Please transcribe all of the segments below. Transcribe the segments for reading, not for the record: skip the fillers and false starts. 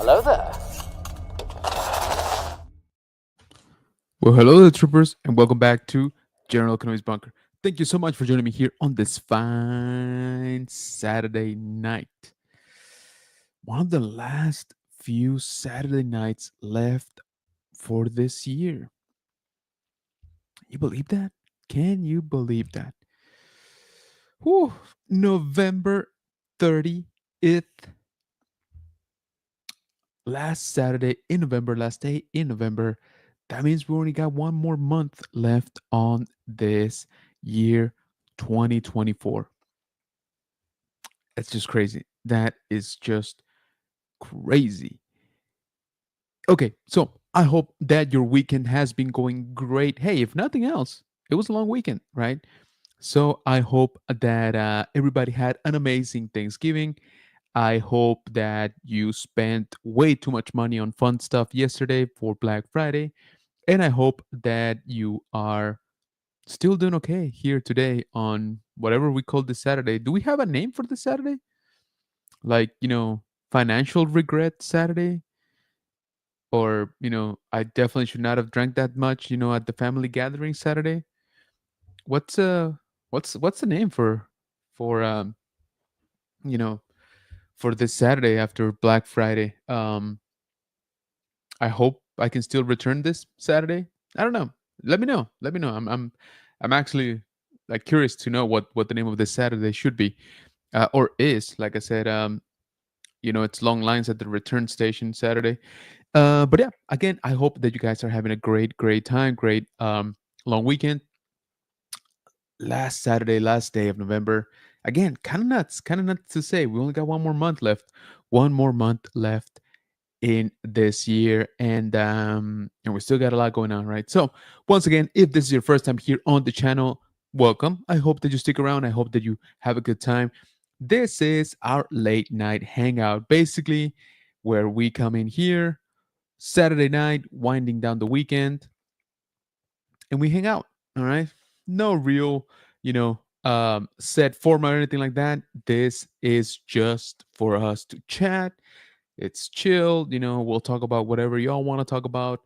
Hello there. Well, hello there, troopers, and welcome back to General Economics Bunker. Thank you so much for joining me here on this fine Saturday night. One of the last few Saturday nights left for this year. You believe that? Can you believe that? Whew, November 30th, last Saturday in November, last day in November. That means we only got one more month left on this year 2024. That's just crazy. That is just crazy. Okay, so I hope that your weekend has been going great. Hey, if nothing else, it was a long weekend, right? So I hope that everybody had an amazing Thanksgiving. I hope that you spent way too much money on fun stuff yesterday for Black Friday. And I hope that you are still doing okay here today on whatever we call this Saturday. Do we have a name for this Saturday? Like, financial regret Saturday? Or, I definitely should not have drank that much, at the family gathering Saturday? What's what's the name for you know, for this Saturday after Black Friday? I hope I can still return this Saturday. I don't know. Let me know. Let me know. I'm actually like curious to know what the name of this Saturday should be, or is. Like I said, it's long lines at the return station Saturday. But yeah, again, I hope that you guys are having a great time, great long weekend. Last Saturday, last day of November. Again, kind of nuts to say. We only got one more month left. One more month left in this year, and we still got a lot going on, right? So once again, if this is your first time here on the channel, welcome. I hope that you stick around. I hope that you have a good time. This is our late night hangout, basically, where we come in here Saturday night, winding down the weekend, and we hang out. All right. No real, set format or anything like that. This is just for us to chat. It's chill. We'll talk about whatever y'all want to talk about.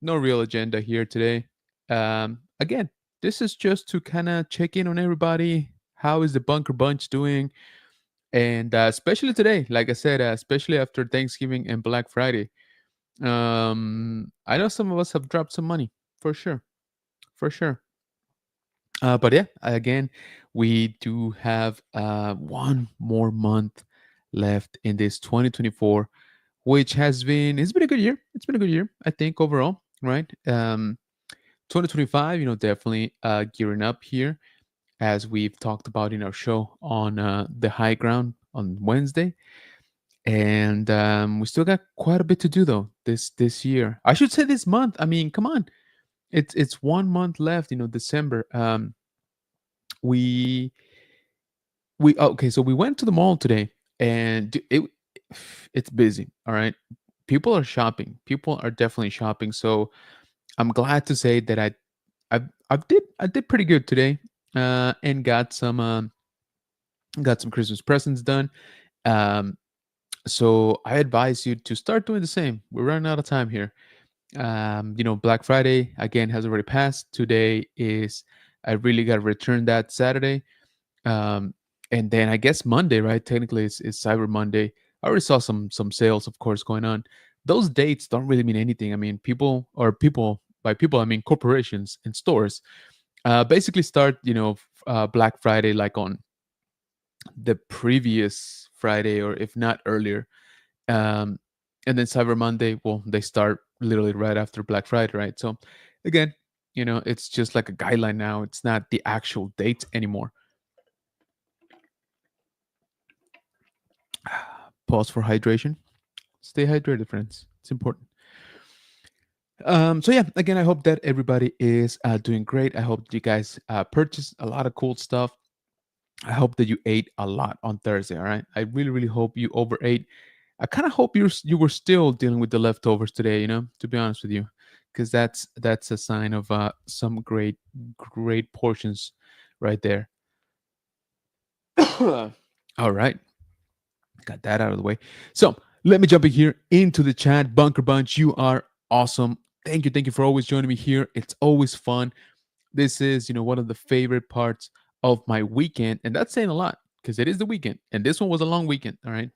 No real agenda here today. Again, this is just to kind of check in on everybody. How is the Bunker Bunch doing? And especially today, like I said, especially after Thanksgiving and Black Friday. I know some of us have dropped some money for sure, for sure. But yeah, again, we do have one more month left in this 2024, which has been it's been a good year. It's been a good year, I think, overall, right? 2025, definitely gearing up here, as we've talked about in our show on the high ground on Wednesday, and we still got quite a bit to do though this year. I should say this month. I mean, come on, it's one month left. December. We okay, so we went to the mall today, and it's busy. All right, people are shopping. People are definitely shopping. So I'm glad to say that I did pretty good today, and got some Christmas presents done. Um, so I advise you to start doing the same. We're running out of time here. Black Friday again has already passed. Today is I really got to return that Saturday. Um, and then I guess Monday, right? Technically, it's Cyber Monday. I already saw some sales, of course, going on. Those dates don't really mean anything. I mean, people by people I mean corporations and stores. Basically, start Black Friday like on the previous Friday, or if not earlier. Um, and then Cyber Monday, well, they start literally right after Black Friday, right? So again, it's just like a guideline now. It's not the actual date anymore. Pause for hydration. Stay hydrated, friends. It's important. So yeah, again, I hope that everybody is doing great. I hope you guys purchased a lot of cool stuff. I hope that you ate a lot on Thursday. All right, I really, really hope you overate. I kind of hope you were still dealing with the leftovers today. To be honest with you, because that's a sign of some great portions right there. All right, got that out of the way. So Let me jump in here into the chat. Bunker Bunch, you are awesome. Thank you for always joining me here. It's always fun. This is, one of the favorite parts of my weekend, and that's saying a lot because it is the weekend, and this one was a long weekend. All right,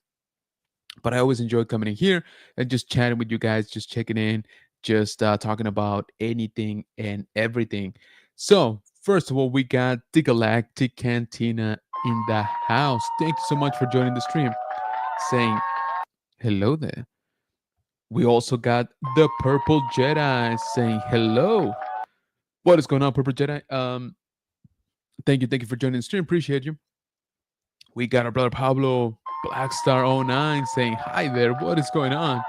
but I always enjoy coming in here and just chatting with you guys, just checking in, just talking about anything and everything. So, first of all, we got the Galactic Cantina in the house. Thank you so much for joining the stream, saying hello there. We also got the Purple Jedi saying hello. What is going on, Purple Jedi? Thank you for joining the stream. Appreciate you. We got our brother Pablo Blackstar09 saying hi there. What is going on?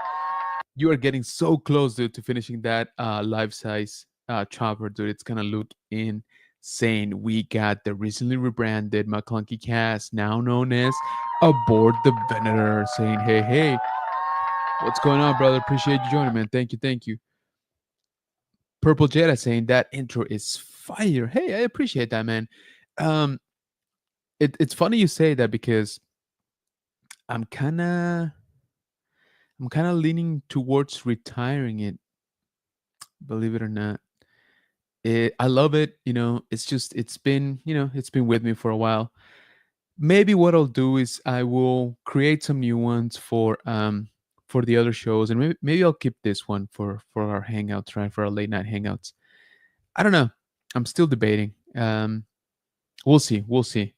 You are getting so close, dude, to finishing that life size chopper, dude. It's gonna look insane. We got the recently rebranded McClunky cast, now known as Aboard the Venator, saying hey. What's going on, brother? Appreciate you joining, man. Thank you. Purple Jetta saying that intro is fire. Hey, I appreciate that, man. Um, it's funny you say that because I'm kind of I'm kind of leaning towards retiring it. Believe it or not, I love it. It's just it's been with me for a while. Maybe what I'll do is I will create some new ones for the other shows, and maybe I'll keep this one for our hangouts, right? For our late night hangouts. I don't know. I'm still debating. We'll see. We'll see.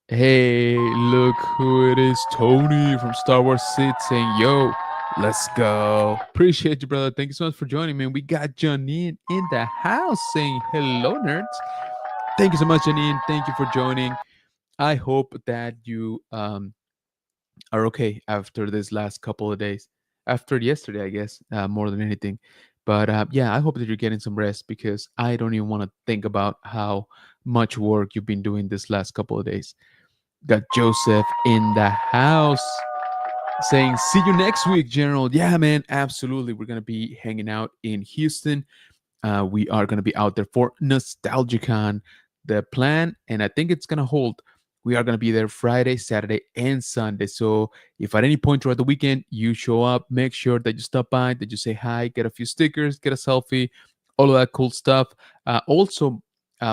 Hey, look who it is. Tony from Star Wars Sid saying, yo, let's go. Appreciate you, brother. Thank you so much for joining me. We got Janine in the house saying, hello, nerds. Thank you so much, Janine. Thank you for joining. I hope that you are okay after this last couple of days. After yesterday, I guess, more than anything. But yeah, I hope that you're getting some rest because I don't even want to think about how much work you've been doing this last couple of days. Got Joseph in the house saying, see you next week, General. Yeah, man, absolutely. We're going to be hanging out in Houston. We are going to be out there for NostalgiaCon. The plan, and I think it's going to hold. We are going to be there Friday, Saturday, and Sunday. So if at any point throughout the weekend you show up, make sure that you stop by, that you say hi, get a few stickers, get a selfie, all of that cool stuff. Also,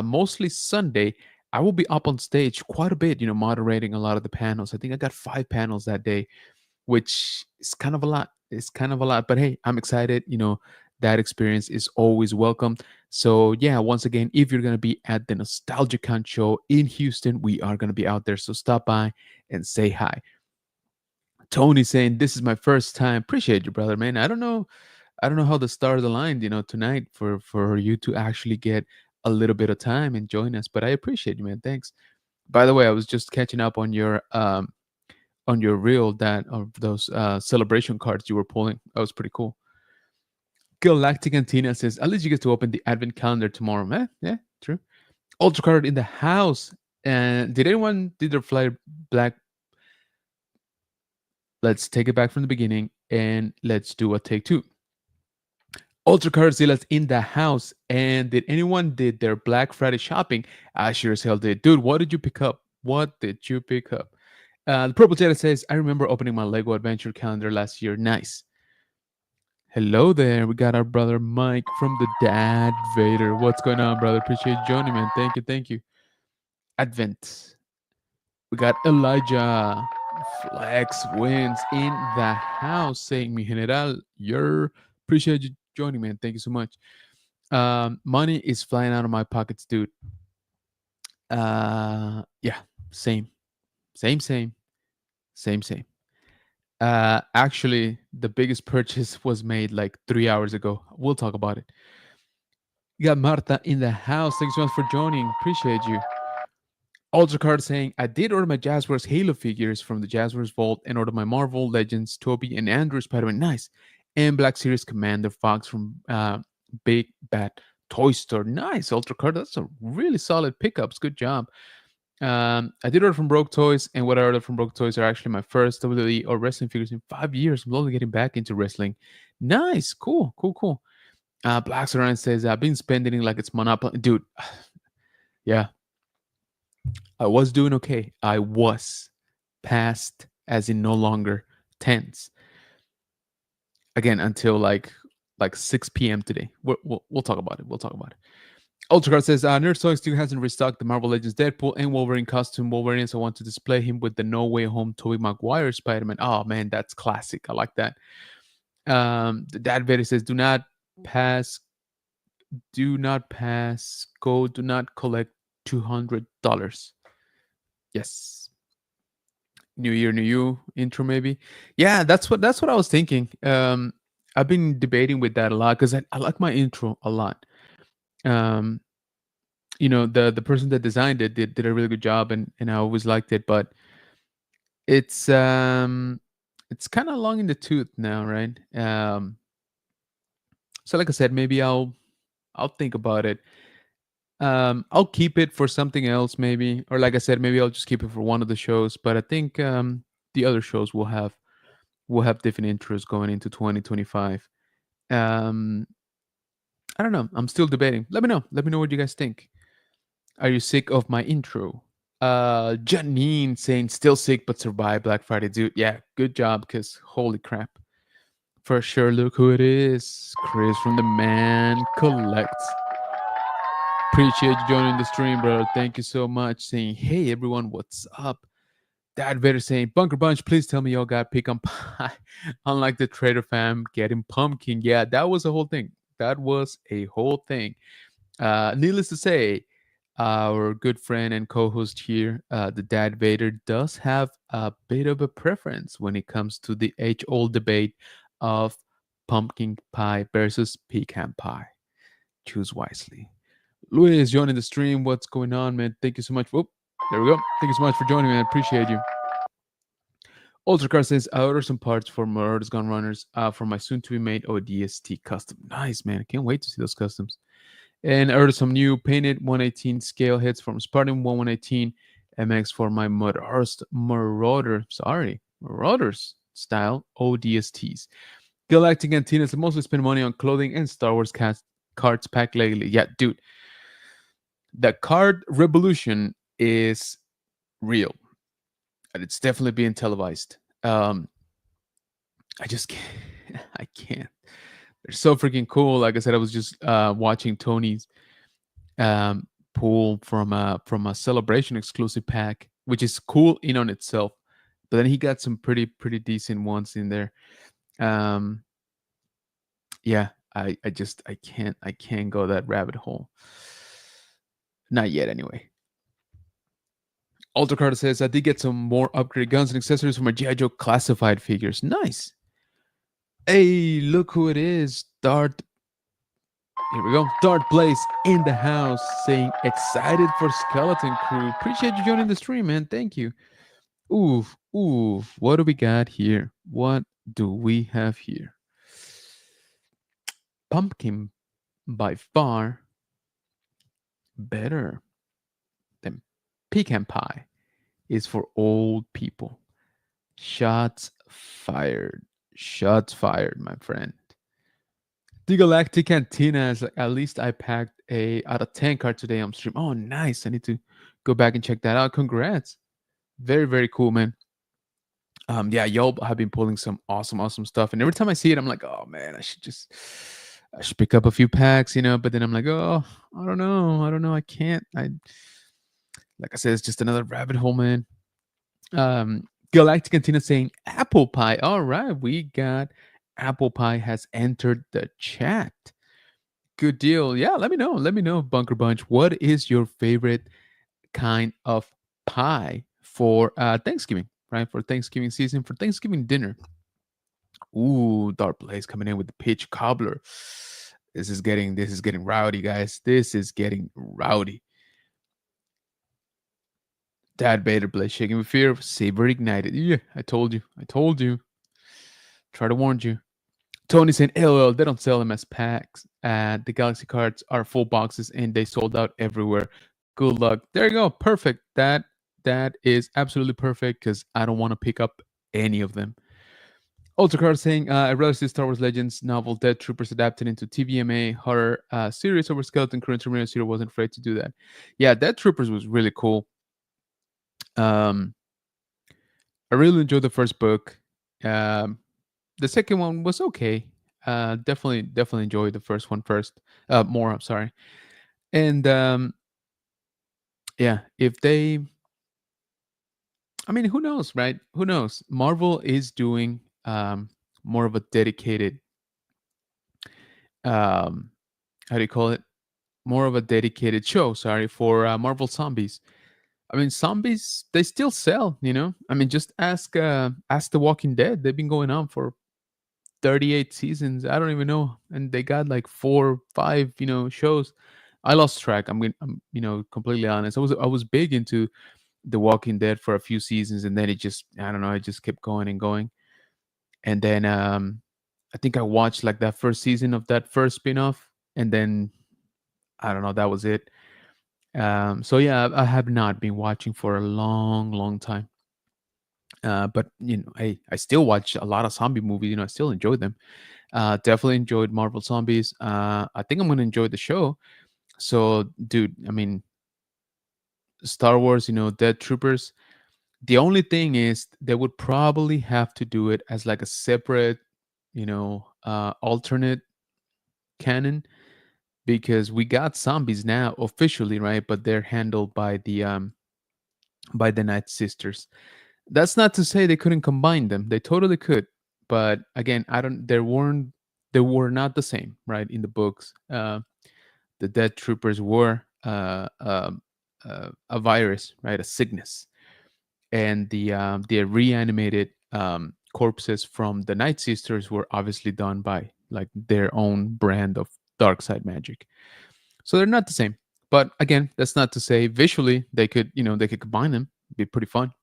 mostly Sunday, I will be up on stage quite a bit, moderating a lot of the panels. I think I got 5 panels that day, which is kind of a lot. It's kind of a lot, but hey, I'm excited. That experience is always welcome. So yeah, once again, if you're gonna be at the NostalgiaCon show in Houston, we are gonna be out there. So stop by and say hi. Tony saying this is my first time. Appreciate you, brother, man. I don't know how the stars aligned, tonight for you to actually get a little bit of time and join us. But I appreciate you, man. Thanks. By the way, I was just catching up on your reel that of those celebration cards you were pulling. That was pretty cool. Galactic Antenna says, at least you get to open the advent calendar tomorrow, man. Yeah, true. Ultra card in the house. And did their fly black? Let's take it back from the beginning and let's do a take 2. Ultra Cardzilla's in the house. And did anyone did their Black Friday shopping? I sure as hell did. Dude, what did you pick up? What did you pick up? The Purple Jedi says, I remember opening my Lego Adventure calendar last year. Nice. Hello there. We got our brother Mike from the Dad Vader. What's going on, brother? Appreciate you joining, man. Thank you. Advent. We got Elijah. Flex wins in the house saying, Mi General, you're appreciate you joining, man. Thank you so much. Money is flying out of my pockets, dude. Yeah, same. Actually, the biggest purchase was made like 3 hours ago. We'll talk about it. You got Marta in the house. Thanks so much for joining. Appreciate you. Ultra Card saying, I did order my Jazzwares Halo figures from the Jazzwares Vault and ordered my Marvel Legends, Toby and Andrew Spider-Man. Nice. And Black Series Commander Fox from Big Bad Toy Store. Nice, Ultra Card. That's a really solid pickups. Good job. I did order from Broke Toys, and what I ordered from Broke Toys are actually my first WWE or wrestling figures in 5 years. I'm slowly getting back into wrestling. Nice, cool. Black Saran says, I've been spending like it's Monopoly. Dude, yeah, I was doing okay. I was past, as in no longer tense. again until like 6 p.m. today. We'll talk about it. We'll talk about it. Ultracard says, Nerd Soy still hasn't restocked the Marvel Legends Deadpool and Wolverine costume. Wolverine, so I want to display him with the No Way Home Tobey Maguire Spider-Man. Oh man, that's classic. I like that. Dad Vader says, pass, do not pass, go, do not collect $200. Yes. New year, new you intro maybe. Yeah, that's what I was thinking. I've been debating with that a lot because I like my intro a lot. Um, the person that designed it did a really good job, and I always liked it, but it's it's kind of long in the tooth now, right? So like I said, maybe I'll think about it. I'll keep it for something else, maybe, or like I said, maybe I'll just keep it for one of the shows. But I think the other shows will have different intros going into 2025. Um, I don't know. I'm still debating. Let me know. Let me know what you guys think. Are you sick of my intro? Janine saying still sick but survive Black Friday, dude. Yeah, good job. Because holy crap, for sure. Look who it is, Chris from the Man Collects. Appreciate you joining the stream, bro. Thank you so much. Saying, hey everyone, what's up? Dad Vader saying, Bunker Bunch, please tell me y'all got pecan pie. Unlike the Trader fam getting pumpkin. Yeah, that was a whole thing. That was a whole thing. Needless to say, our good friend and co-host here, the Dad Vader, does have a bit of a preference when it comes to the age-old debate of pumpkin pie versus pecan pie. Choose wisely. Luis joining the stream. What's going on, man? Thank you so much. Whoop, there we go. Thank you so much for joining me. I appreciate you. Ultracar says, I ordered some parts for Marauders Gun Runners for my soon-to-be-made ODST custom. Nice, man. I can't wait to see those customs. And I ordered some new painted 118 scale hits from Spartan 118 MX for my Marauders style ODSTs. Galactic Antennas mostly spend money on clothing and Star Wars cards pack lately. Yeah, dude. The card revolution is real. And it's definitely being televised. I just can't. I can't. They're so freaking cool. Like I said, I was just watching Tony's pull from a celebration exclusive pack, which is cool in on itself. But then he got some pretty decent ones in there. Yeah, I can't go that rabbit hole. Not yet, anyway. Alter Carter says, I did get some more upgraded guns and accessories for my G.I. Joe classified figures. Nice. Hey, look who it is. Dart. Here we go. Dart Blaze in the house saying, excited for Skeleton Crew. Appreciate you joining the stream, man. Thank you. Oof. What do we got here? What do we have here? Pumpkin, by far better than pecan pie, is for old people. Shots fired. Shots fired, my friend. The Galactic Cantina is like, at least I packed a out of 10 card today on stream. Oh, nice. I need to go back and check that out. Congrats. Very, very cool, man. Yeah, y'all have been pulling some awesome stuff. And every time I see it, I'm like, oh man, I should pick up a few packs, but then I'm like, oh, I don't know. I can't. Like I said, it's just another rabbit hole, man. Galactic Cantina saying apple pie. All right, we got apple pie has entered the chat. Good deal. Yeah, let me know, Bunker Bunch. What is your favorite kind of pie for Thanksgiving, right? For Thanksgiving season, for Thanksgiving dinner. Ooh, Dark Blaze coming in with the peach cobbler. This is getting rowdy, guys. This is getting rowdy. Dad Vader Blaze shaking with fear. Saber ignited. Yeah, I told you. Try to warn you. Tony saying, LOL, they don't sell them as packs. The Galaxy cards are full boxes and they sold out everywhere. Good luck. There you go. Perfect. That is absolutely perfect because I don't want to pick up any of them. Ultracard saying, I'd rather see Star Wars Legends novel Death Troopers adapted into TVMA horror series over Skeleton Crew and Terminator Zero. Wasn't afraid to do that. Yeah, Death Troopers was really cool. I really enjoyed the first book. The The second one was okay. Definitely enjoyed the first one first. More, I'm sorry. And yeah, if they, I mean, who knows, right? Who knows? Marvel is doing more of a dedicated, um, how do you call it? More of a dedicated show. Sorry, for Marvel Zombies. I mean, zombies they still sell. I mean, just ask The Walking Dead. They've been going on for 38 seasons. I don't even know, and they got like 4, 5, shows. I lost track. I'm completely honest. I was big into The Walking Dead for a few seasons, and then it just, I don't know, it just kept going and going. And then I think I watched like that first season of that first spin-off, and then I don't know, that was it. So yeah, I have not been watching for a long, long time. But I still watch a lot of zombie movies. I still enjoy them. Definitely enjoyed Marvel Zombies. I think I'm gonna enjoy the show. So, dude, I mean, Star Wars, Dead Troopers. The only thing is they would probably have to do it as like a separate, alternate canon, because we got zombies now officially, right? But they're handled by the Night Sisters. That's not to say they couldn't combine them. They totally could. But again, I don't. They were not the same, right? In the books, the Dead Troopers were a virus, right? A sickness, and the reanimated corpses from the Night Sisters were obviously done by like their own brand of dark side magic. So they're not the same. But again, that's not to say visually they could combine them. Be pretty fun.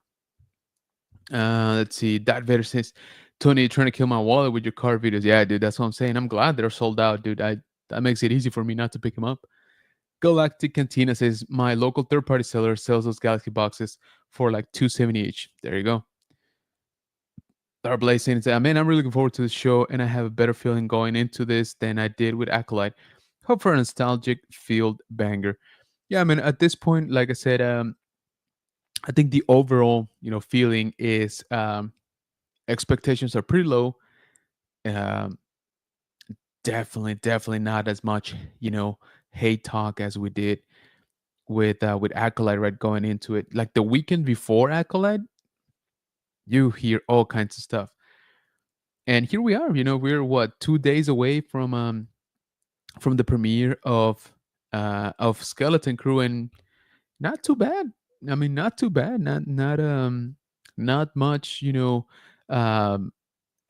Let's see. That Vader says, Tony, you're trying to kill my wallet with your car videos. Yeah, dude, that's what I'm saying. I'm glad they're sold out, dude. That makes it easy for me not to pick them up. Galactic Cantina says, my local third party seller sells those Galaxy boxes for like 270 each. There you go. Darblazing and say, man, I'm really looking forward to the show, and I have a better feeling going into this than I did with Acolyte. Hope for a nostalgic field banger. Yeah, I mean, at this point, like I said, I think the overall, feeling is expectations are pretty low. Um, definitely not as much, hate talk as we did with Acolyte, right? Going into it, like the weekend before Acolyte, you hear all kinds of stuff, and here we are. We're what, 2 days away from the premiere of Skeleton Crew, and not too bad. I mean, not too bad. Not much, um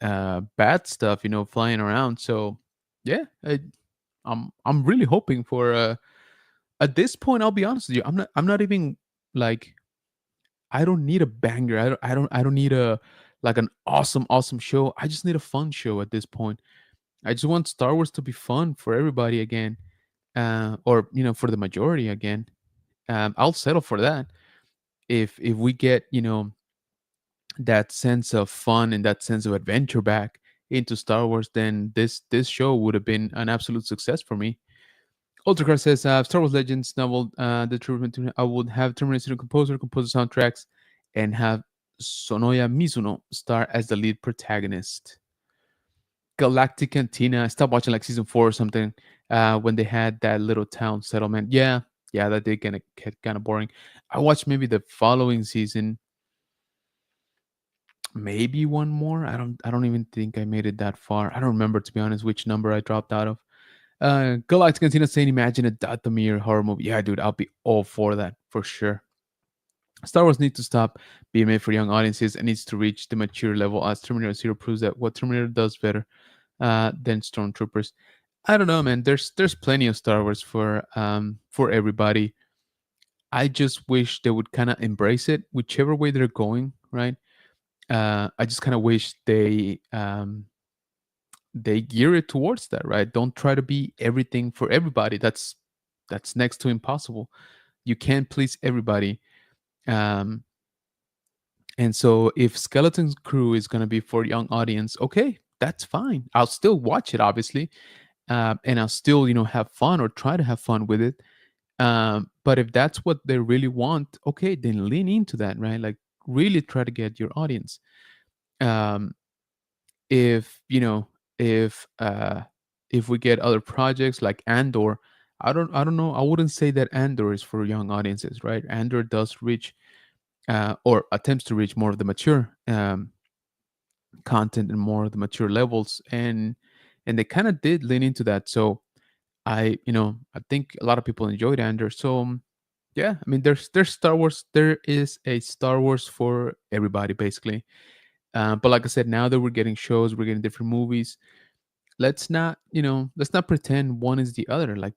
bad stuff, flying around. So yeah, I'm really hoping for at this point, I'll be honest with you, I'm not even like, I don't need a banger. I don't need a like an awesome show. I just need a fun show at this point. I just want Star Wars to be fun for everybody again. Or for the majority again. I'll settle for that. If we get, that sense of fun and that sense of adventure back into Star Wars, then this show would have been an absolute success for me. Ultracar says, Star Wars Legends novel, the True. I would have Terminator composer compose the soundtracks, and have Sonoya Mizuno star as the lead protagonist. Galactic Cantina. I stopped watching like season 4 or something, when they had that little town settlement. Yeah, that did get kind of boring. I watched maybe the following season, maybe one more. I don't even think I made it that far. I don't remember, to be honest, which number I dropped out of. Galactic Cantina saying, imagine a Dathomir horror movie. Yeah, dude, I'll be all for that for sure. Star Wars needs to stop being made for young audiences and needs to reach the mature level, as Terminator Zero proves that what Terminator does better than Stormtroopers. I don't know, man. There's plenty of Star Wars for everybody. I just wish they would kind of embrace it, whichever way they're going, right? I just kind of wish they gear it towards that, right? Don't try to be everything for everybody. That's next to impossible. You can't please everybody. Um, and so if Skeleton Crew is gonna be for young audience, okay, that's fine. I'll still watch it, obviously, and I'll still have fun or try to have fun with it. But if that's what they really want, okay, then lean into that, right? Like really try to get your audience. Um, if if if we get other projects like Andor, I don't know. I wouldn't say that Andor is for young audiences, right? Andor does reach or attempts to reach more of the mature content and more of the mature levels, and they kind of did lean into that. So I think a lot of people enjoyed Andor. So yeah, I mean, there's Star Wars. There is a Star Wars for everybody, basically. But like I said, now that we're getting shows, we're getting different movies. Let's not pretend one is the other. Like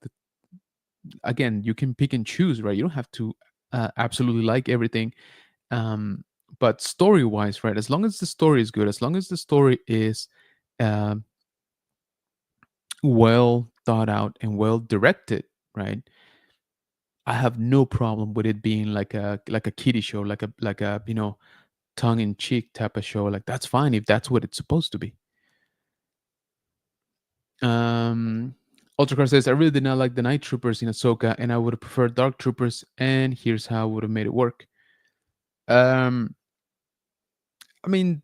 again, you can pick and choose, right? You don't have to absolutely like everything. Um, but story wise, right? As long as the story is good, as long as the story is um, well thought out and well directed, right? I have no problem with it being like a kiddie show, like a tongue in cheek type of show. Like that's fine if that's what it's supposed to be. Ultracar says, I really did not like the Night Troopers in Ahsoka, and I would have preferred Dark Troopers, and here's how I would have made it work. Um, I mean,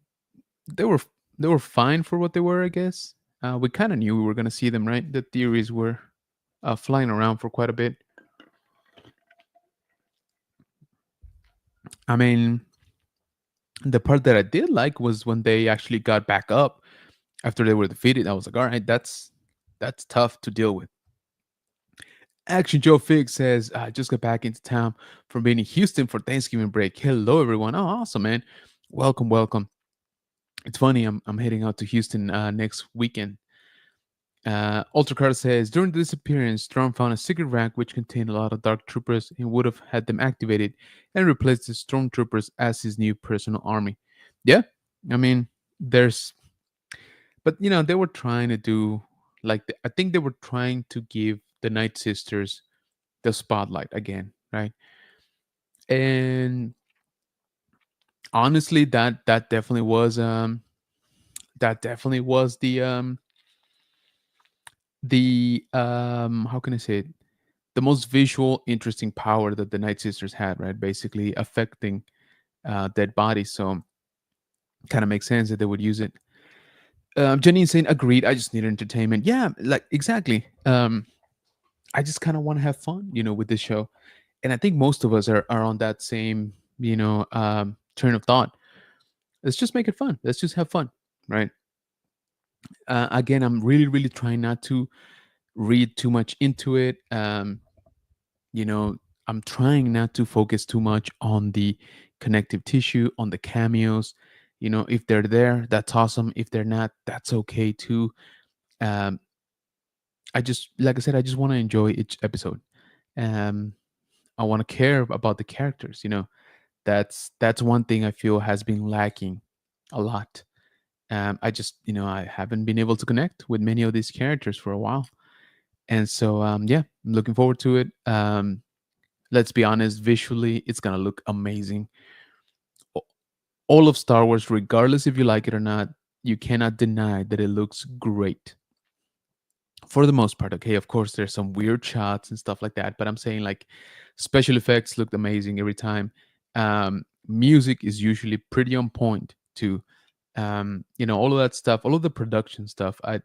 they were they were fine for what they were, I guess. We kind of knew we were gonna see them, right? The theories were flying around for quite a bit. I mean, the part that I did like was when they actually got back up after they were defeated. I was like, all right, that's tough to deal with. Action Joe Fig says, I just got back into town from being in Houston for Thanksgiving break. Hello, everyone. Oh, awesome, man. Welcome, welcome. It's funny, I'm heading out to Houston next weekend. Ultracar says, during the disappearance, Storm found a secret rack which contained a lot of dark troopers and would have had them activated and replaced the stormtroopers as his new personal army. Yeah, I mean, there's, but they were trying to do I think they were trying to give the Night Sisters the spotlight again, right? And honestly, that definitely was the how can I say it? The most visual, interesting power that the Night Sisters had, right? Basically affecting dead bodies. So kind of makes sense that they would use it. Janine saying, agreed. I just need entertainment. Yeah, like exactly. I just kind of want to have fun, with this show. And I think most of us are on that same, turn of thought. Let's just make it fun. Let's just have fun, right? Again, I'm really, really trying not to read too much into it. You know, I'm trying not to focus too much on the connective tissue, on the cameos. If they're there, that's awesome. If they're not, that's okay too. Um, like I said, I just want to enjoy each episode. Um, I want to care about the characters. That's one thing I feel has been lacking a lot. I haven't been able to connect with many of these characters for a while, and so yeah, I'm looking forward to it. Let's be honest, visually, it's gonna look amazing. A- All of Star Wars, regardless if you like it or not, you cannot deny that it looks great for the most part. Okay, of course, there's some weird shots and stuff like that, but I'm saying like special effects looked amazing every time. Music is usually pretty on point too. All of that stuff, all of the production stuff. I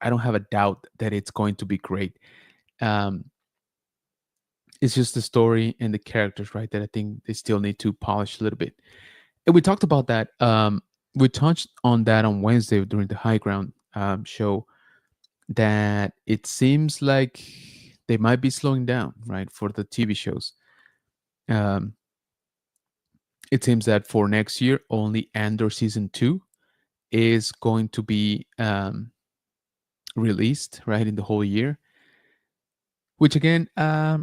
don't have a doubt that it's going to be great. Um, it's just the story and the characters, right? That I think they still need to polish a little bit. And we talked about that. We touched on that on Wednesday during the High Ground show. That it seems like they might be slowing down, right, for the TV shows. Um, it seems that for next year, only Andor season 2 is going to be released, right, in the whole year. Which again, I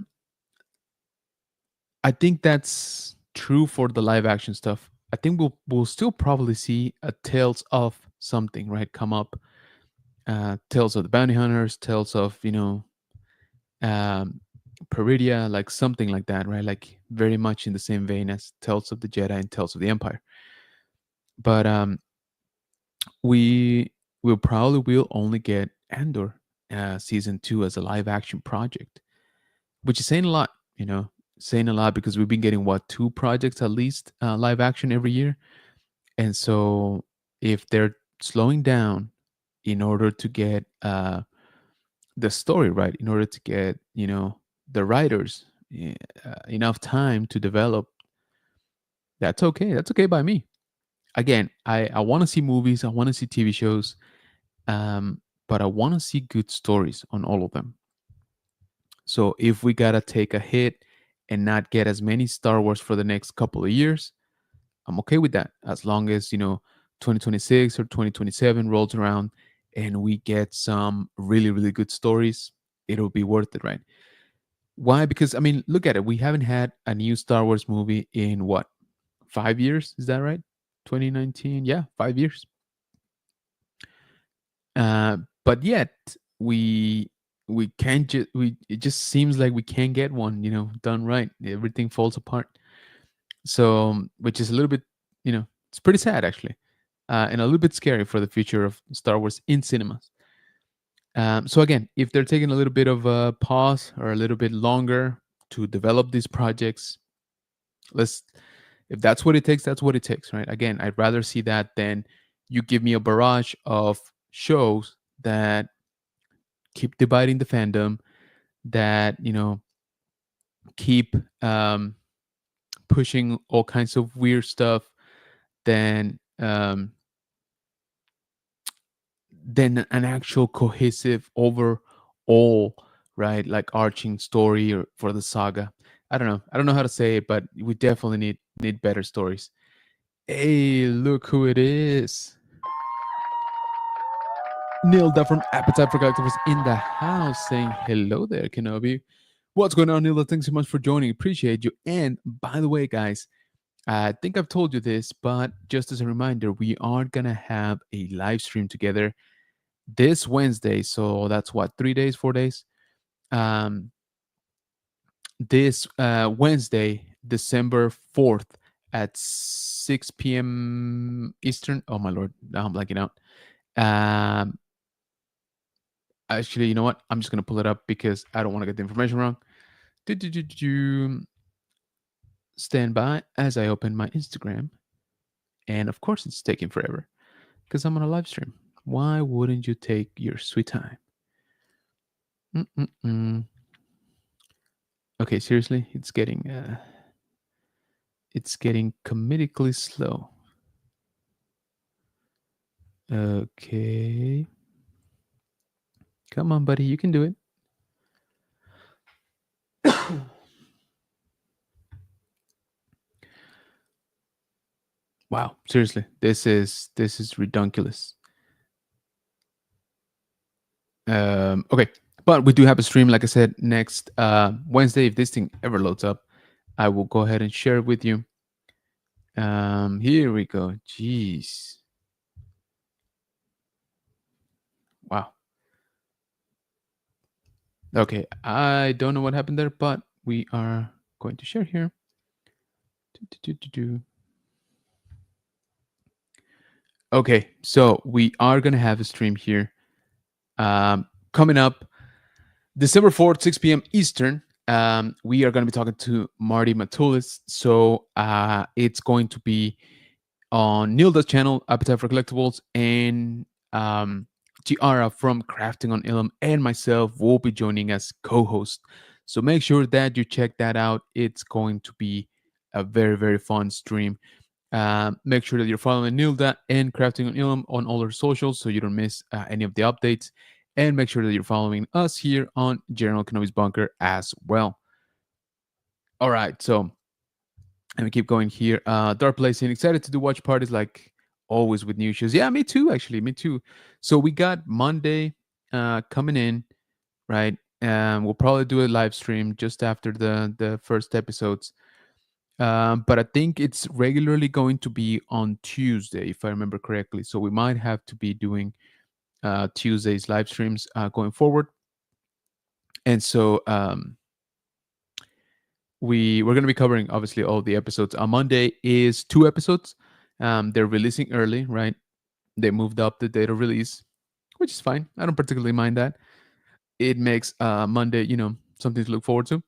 think that's true for the live action stuff. I think we'll still probably see a Tales of something, right, come up. Tales of the Bounty Hunters, Tales of um, Peridia, like something like that, right? Like very much in the same vein as Tales of the Jedi and Tales of the Empire. But we will probably will only get Andor season 2 as a live action project, which is saying a lot, saying a lot because we've been getting what, two projects at least live action every year. And so if they're slowing down in order to get the story right, in order to get the writers enough time to develop, that's okay. That's okay by me. Again, I want to see movies, I want to see TV shows, but I want to see good stories on all of them. So if we gotta take a hit and not get as many Star Wars for the next couple of years, I'm okay with that. As long as 2026 or 2027 rolls around and we get some really really good stories, it'll be worth it, right? Why? Because I mean, look at it. We haven't had a new Star Wars movie in what, 5 years? Is that right? 2019. Yeah, 5 years. But yet we we can't just we it just seems like we can't get one done right. Everything falls apart. So which is a little bit, it's pretty sad actually, and a little bit scary for the future of Star Wars in cinemas. So again, if they're taking a little bit of a pause or a little bit longer to develop these projects, let's if that's what it takes, that's what it takes, right? Again, I'd rather see that than you give me a barrage of shows that keep dividing the fandom, that keep pushing all kinds of weird stuff, than an actual cohesive overall, right, like arching story or for the saga. I don't know how to say it, but we definitely need better stories. Hey, look who it is. Nilda from Appetite for Collectibles in the house, saying hello there, Kenobi. What's going on, Nilda? Thanks so much for joining. Appreciate you. And by the way, guys, I think I've told you this, but just as a reminder, we are gonna have a live stream together this Wednesday. So that's what, 3 days, 4 days. Um, this Wednesday, December 4th at 6 p.m. Eastern. Oh my lord, now I'm blanking out. Um, Actually, you know what? I'm just gonna pull it up because I don't want to get the information wrong. Do stand by as I open my Instagram, and of course, it's taking forever because I'm on a live stream. Why wouldn't you take your sweet time? Mm-mm-mm. Okay, seriously, it's getting comedically slow. Okay, come on, buddy, you can do it. Wow, seriously, this is redunculous. Okay, but we do have a stream, like I said, next Wednesday. If this thing ever loads up, I will go ahead and share it with you. Here we go. Jeez. Wow. Okay, I don't know what happened there, but we are going to share here. Do. Okay, so we are gonna have a stream here coming up December 4th, 6 p.m. Eastern. We are going to be talking to Marty Matulis. So it's going to be on Nilda's channel, Appetite for Collectibles, and Tiara from Crafting on Ilum, and myself will be joining as co-host. So make sure that you check that out. It's going to be a very, very fun stream. Make sure that you're following Nilda and Crafting on Ilum on all our socials so you don't miss any of the updates. And make sure that you're following us here on General Kenobi's Bunker as well. All right, so let me keep going here. Dark Blazing, excited to do watch parties like always with new shows. Yeah, me too, actually, me too. So we got Monday coming in, right? We'll probably do a live stream just after the first episodes. But I think it's regularly going to be on Tuesday, if I remember correctly. So we might have to be doing Tuesdays live streams going forward. And so we're going to be covering obviously all the episodes. On Monday is 2 episodes. They're releasing early, right? They moved up the date of release, which is fine. I don't particularly mind that. It makes Monday, something to look forward to.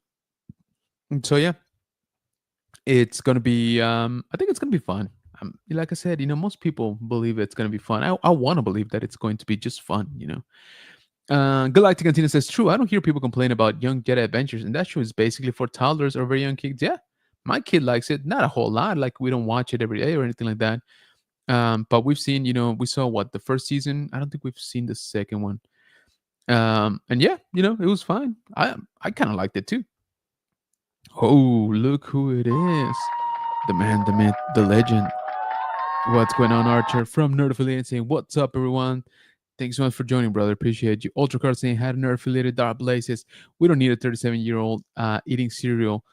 And so yeah, it's gonna be. I think it's gonna be fun. like I said, most people believe it's going to be fun. I want to believe that it's going to be just fun. Galactic Cantina says, true. I don't hear people complain about Young Jedi Adventures, and that show is basically for toddlers or very young kids. Yeah, my kid likes it. Not a whole lot. Like, we don't watch it every day or anything like that. But we've seen, we saw what, the first season. I don't think we've seen the second one. And yeah, it was fine. I kind of liked it too. Oh, look who it is. The man, the myth, the legend. What's going on, Archer from Nerd Affiliate saying, what's up, everyone? Thanks so much for joining, brother. Appreciate you. Ultracard saying, had a Nerd Affiliated. Dark Blazes. We don't need a 37-year-old eating cereal,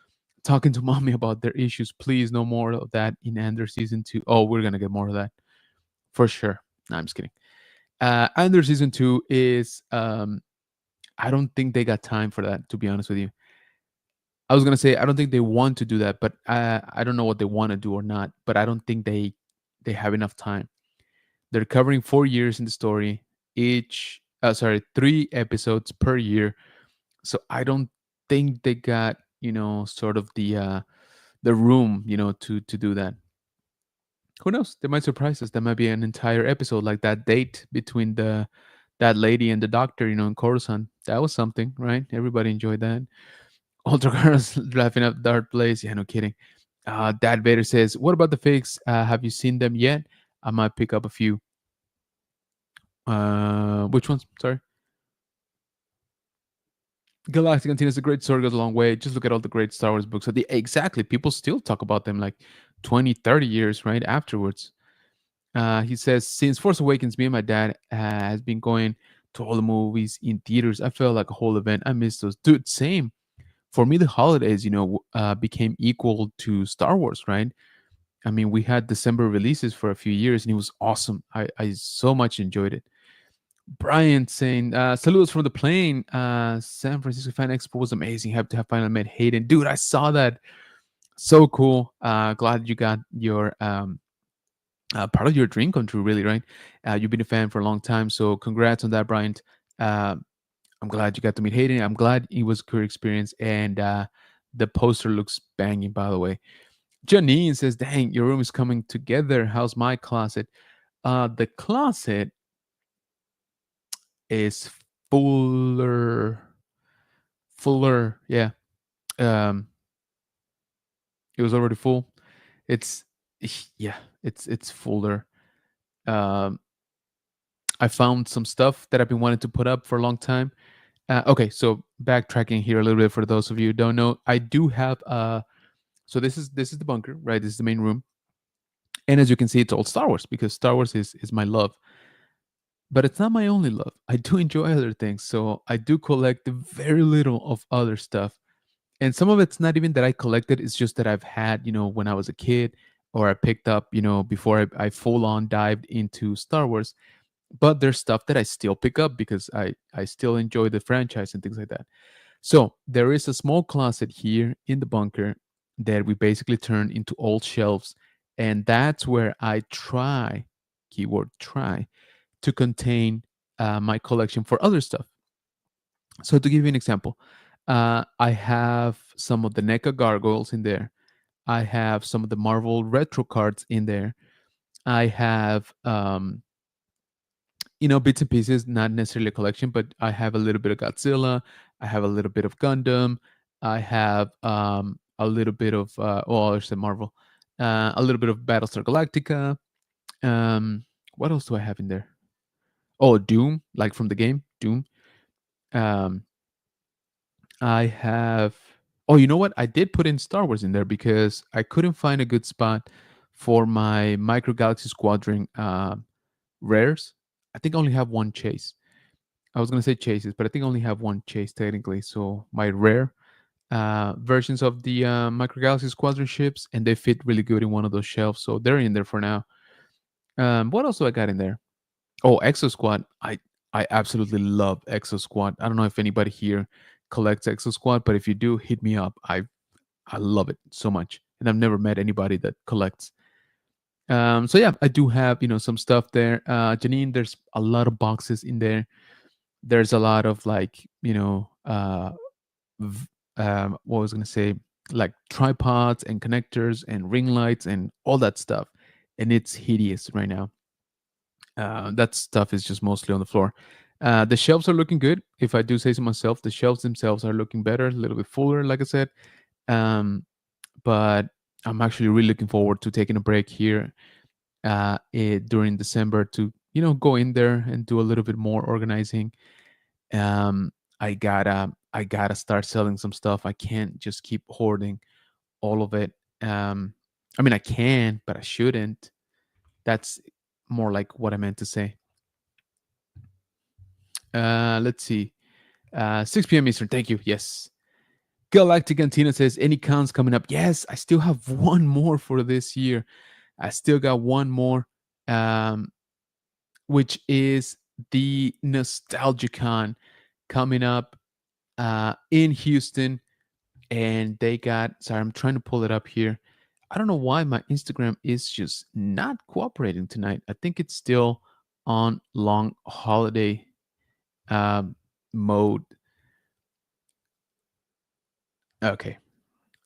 talking to mommy about their issues. Please, no more of that in Ender season 2. Oh, we're going to get more of that for sure. No, I'm just kidding. Ender season 2 is, I don't think they got time for that, to be honest with you. I was gonna say I don't think they want to do that, but I don't know what they want to do or not. But I don't think they have enough time. They're covering 4 years in the story, each 3 episodes per year. So I don't think they got sort of the room to do that. Who knows? They might surprise us. There might be an entire episode like that date between the that lady and the doctor, in Coruscant. That was something, right? Everybody enjoyed that. Ultra Girls laughing at Dark Place. Yeah, no kidding. Dad Vader says, what about the fakes? Have you seen them yet? I might pick up a few. Which ones? Sorry. Galactic Cantina is a great story, goes a long way. Just look at all the great Star Wars books. Exactly. People still talk about them like 20, 30 years, right? Afterwards. He says, since Force Awakens, me and my dad has been going to all the movies in theaters. I felt like a whole event. I miss those. Dude, same. For me, the holidays, became equal to Star Wars, right? I mean, we had December releases for a few years, and it was awesome. I so much enjoyed it. Brian saying, "Saludos from the plane. San Francisco Fan Expo was amazing. Happy to have finally met Hayden, dude. I saw that. So cool. Glad you got your part of your dream come true. Really, right? You've been a fan for a long time, so congrats on that, Brian. Uh, I'm glad you got to meet Hayden. I'm glad it was a good experience, and the poster looks banging. By the way, Janine says, "Dang, your room is coming together. How's my closet?" The closet is fuller, fuller. Yeah, um, it was already full. It's yeah, it's fuller. Um, I found some stuff that I've been wanting to put up for a long time. Okay, so backtracking here a little bit for those of you who don't know, I do have so this is the bunker, right? This is the main room. And as you can see, it's all Star Wars because Star Wars is my love. But it's not my only love. I do enjoy other things. So I do collect very little of other stuff. And some of it's not even that I collected, it's just that I've had, when I was a kid, or I picked up, before I full on dived into Star Wars. But there's stuff that I still pick up because I still enjoy the franchise and things like that. So there is a small closet here in the bunker that we basically turn into old shelves. And that's where I try, keyword try, to contain my collection for other stuff. So to give you an example, I have some of the NECA gargoyles in there. I have some of the Marvel retro cards in there. I have bits and pieces, not necessarily a collection, but I have a little bit of Godzilla. I have a little bit of Gundam. I have a little bit of I said Marvel, a little bit of Battlestar Galactica. What else do I have in there? Oh, Doom, like from the game Doom. Um, I have. Oh, you know what? I did put in Star Wars in there because I couldn't find a good spot for my Micro Galaxy Squadron rares. I think I only have one chase. I was gonna say chases, but I think I only have one chase technically. So my rare versions of the Micro Galaxy Squadron ships, and they fit really good in one of those shelves. So they're in there for now. What else do I got in there? Oh, Exo Squad. I absolutely love Exo Squad. I don't know if anybody here collects Exo Squad, but if you do, hit me up. I love it so much, and I've never met anybody that collects. So yeah, I do have some stuff there. Janine, there's a lot of boxes in there. There's a lot of like what was I gonna say, like tripods and connectors and ring lights and all that stuff. and it's hideous right now. That stuff is just mostly on the floor. The shelves are looking good. If I do say so myself, the shelves themselves are looking better, a little bit fuller, like I said. Um, but I'm actually really looking forward to taking a break here during December to go in there and do a little bit more organizing. Um, I gotta start selling some stuff. I can't just keep hoarding all of it. I mean, I can, but I shouldn't. That's more like what I meant to say. Let's see. 6 p.m. Eastern. Thank you. Yes. Galactic Antina says, any cons coming up? Yes, I still have one more for this year. I still got one more, um, which is the Nostalgicon coming up in Houston. And they got, sorry, I'm trying to pull it up here. I don't know why my Instagram is just not cooperating tonight. I think it's still on long holiday um, mode. Okay.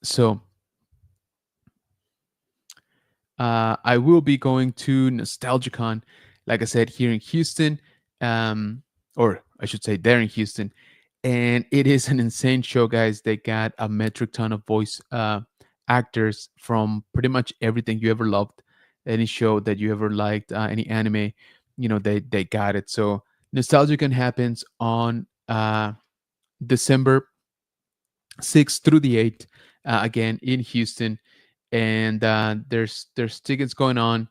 So I will be going to Nostalgicon, like I said, here in Houston, um, or I should say, there in Houston. And it is an insane show, guys. They got a metric ton of voice actors from pretty much everything you ever loved, any show that you ever liked, any anime. They got it. So Nostalgicon happens on December 6th through the 8th, again in Houston, and there's tickets going on.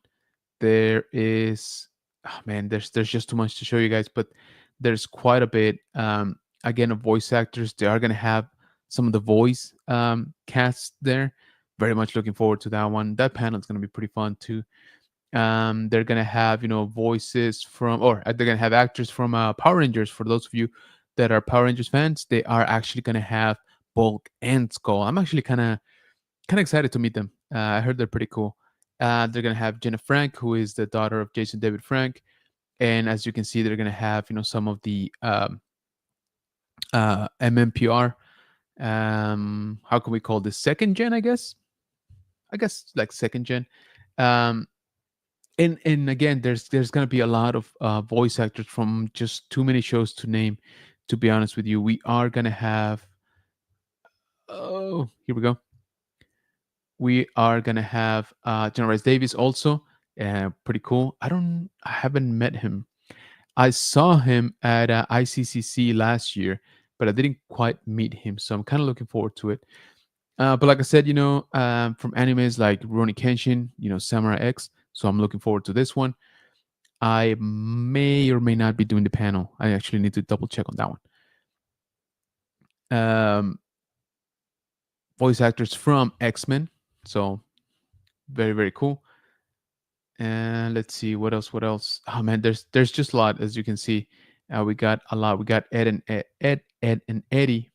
There is, oh man, there's just too much to show you guys, but there's quite a bit. Again, of voice actors. They are gonna have some of the voice cast there. Very much looking forward to that one. That panel is gonna be pretty fun too. They're gonna have voices from, or they're gonna have actors from Power Rangers. For those of you that are Power Rangers fans, they are actually gonna have Bulk and Skull. I'm actually kind of excited to meet them. I heard they're pretty cool. They're gonna have Jenna Frank, who is the daughter of Jason David Frank, and as you can see, they're gonna have some of the MMPR. How can we call this, second gen? I guess. I guess like second gen. Um, and again, there's gonna be a lot of voice actors from just too many shows to name. To be honest with you, we are gonna have. Oh, here we go. We are gonna have John Rice Davis also. Pretty cool. I haven't met him. I saw him at ICCC last year, but I didn't quite meet him. So I'm kind of looking forward to it. But like I said, from animes like Rurouni Kenshin, Samurai X. So I'm looking forward to this one. I may or may not be doing the panel. I actually need to double check on that one. Voice actors from X-Men. So very, very cool. And let's see what else. What else? Oh man, there's just a lot, as you can see. We got a lot. We got Ed and Eddie.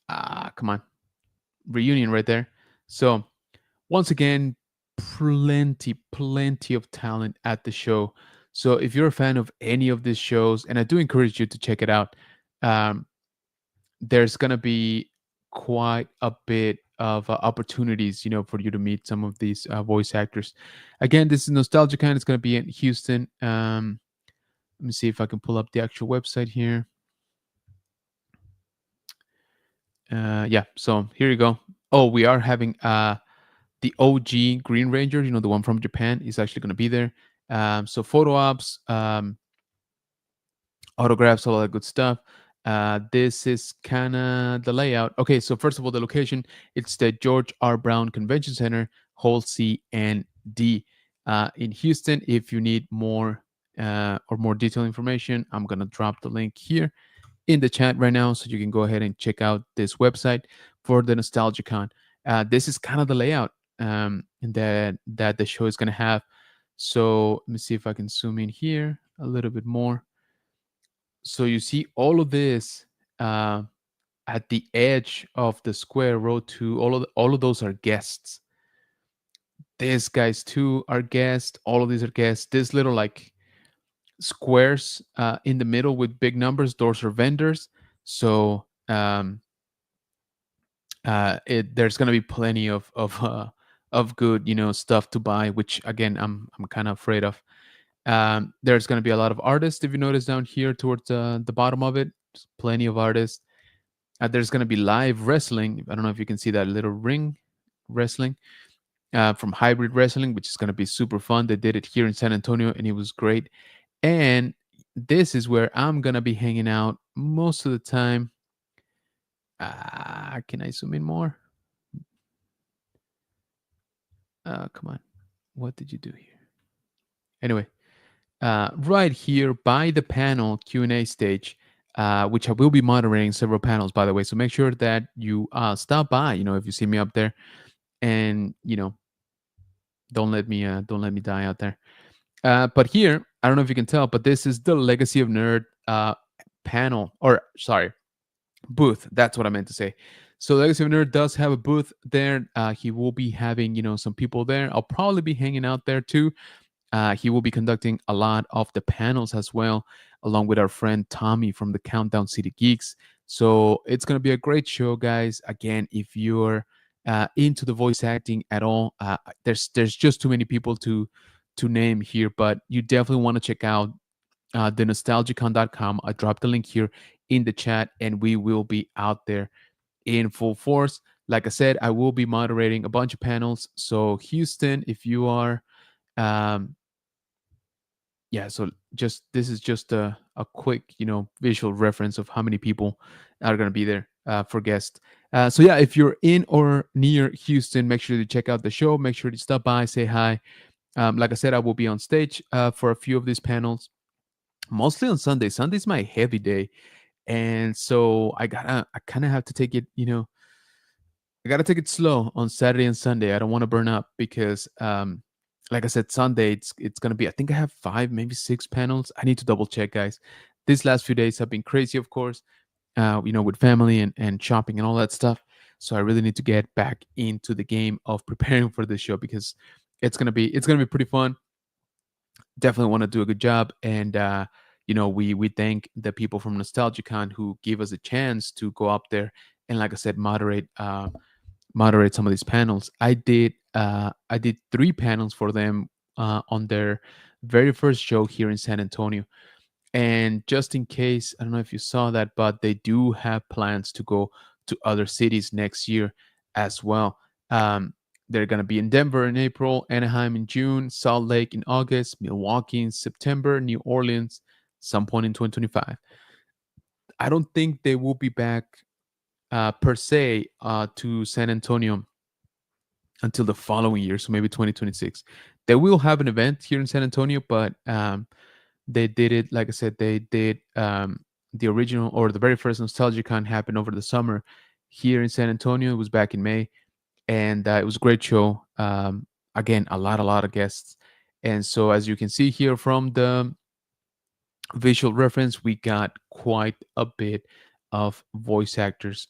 Come on, reunion right there. So once again, plenty of talent at the show. So if you're a fan of any of these shows, and I do encourage you to check it out, um, there's gonna be quite a bit of opportunities, for you to meet some of these voice actors. Again, this is Nostalgicon. It's gonna be in Houston. Let me see if I can pull up the actual website here. Yeah, so here you go. Oh, we are having the OG Green Ranger, the one from Japan, is actually going to be there. So photo ops, autographs, all that good stuff. This is kind of the layout. Okay, so first of all, the location, it's the George R. Brown Convention Center, Hall C and D in Houston. If you need more or more detailed information, I'm going to drop the link here in the chat right now, so you can go ahead and check out this website for the Nostalgicon. This is kind of the layout that the show is going to have. So let me see if I can zoom in here a little bit more. So you see all of this at the edge of the square, row 2. All of those are guests. These guys too are guests. All of these are guests. This little like squares in the middle with big numbers, those are vendors. So there's going to be plenty of of good, stuff to buy, which again I'm kind of afraid of. There's going to be a lot of artists if you notice down here towards the bottom of it. There's plenty of artists. There's going to be live wrestling. I don't know if you can see that little ring wrestling from Hybrid Wrestling, which is going to be super fun. They did it here in San Antonio and it was great. And this is where I'm going to be hanging out most of the time. Can I zoom in more? Come on. What did you do here? Anyway, right here by the panel Q&A stage, which I will be moderating several panels, by the way. So make sure that you stop by, if you see me up there, and don't let me die out there. But here, I don't know if you can tell, but this is the Legacy of Nerd panel, or sorry, booth. That's what I meant to say. So Legacy of Nerd does have a booth there. He will be having, some people there. I'll probably be hanging out there too. He will be conducting a lot of the panels as well, along with our friend Tommy from the Countdown City Geeks. So it's going to be a great show, guys. Again, if you're into the voice acting at all, there's just too many people to name here, but you definitely want to check out the nostalgicon.com. I dropped the link here in the chat, and we will be out there in full force. Like I said, I will be moderating a bunch of panels. So Houston, if you are um, yeah, so just this is just a quick visual reference of how many people are going to be there for guests. So yeah, if you're in or near Houston, make sure to check out the show. Make sure to stop by, say hi. Like I said, I will be on stage for a few of these panels, mostly on Sunday. Sunday's my heavy day, and so I kind of have to take it, I gotta take it slow on Saturday and Sunday. I don't want to burn up because, like I said, Sunday it's gonna be. I think I have 5, maybe 6 panels. I need to double check, guys. These last few days have been crazy, of course. With family and shopping and all that stuff. So I really need to get back into the game of preparing for this show because it's gonna be pretty fun. Definitely want to do a good job, and we thank the people from Nostalgicon who gave us a chance to go up there and, like I said, moderate some of these panels. I did 3 panels for them on their very first show here in San Antonio. And just in case, I don't know if you saw that, but they do have plans to go to other cities next year as well. They're going to be in Denver in April, Anaheim in June, Salt Lake in August, Milwaukee in September, New Orleans some point in 2025. I don't think they will be back per se to San Antonio until the following year, so maybe 2026. They will have an event here in San Antonio, but they did it, like I said, they did the original or the very first Nostalgicon happened over the summer here in San Antonio. It was back in May, and it was a great show. Again, a lot of guests. And so, as you can see here from the visual reference, we got quite a bit of voice actors,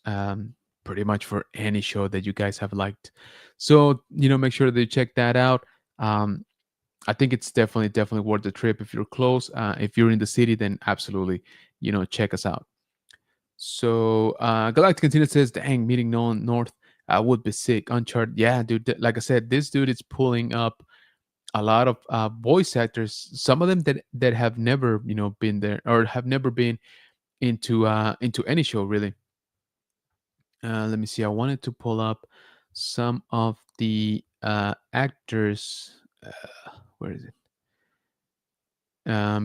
pretty much for any show that you guys have liked. So, make sure that you check that out. I think it's definitely worth the trip if you're close. If you're in the city, then absolutely, check us out. So, Galactic Continent says, dang, meeting Nolan North would be sick. Uncharted, yeah, dude. Like I said, this dude is pulling up a lot of voice actors. Some of them that have never, been there or have never been into any show really. Let me see. I wanted to pull up some of the actors. Where is it?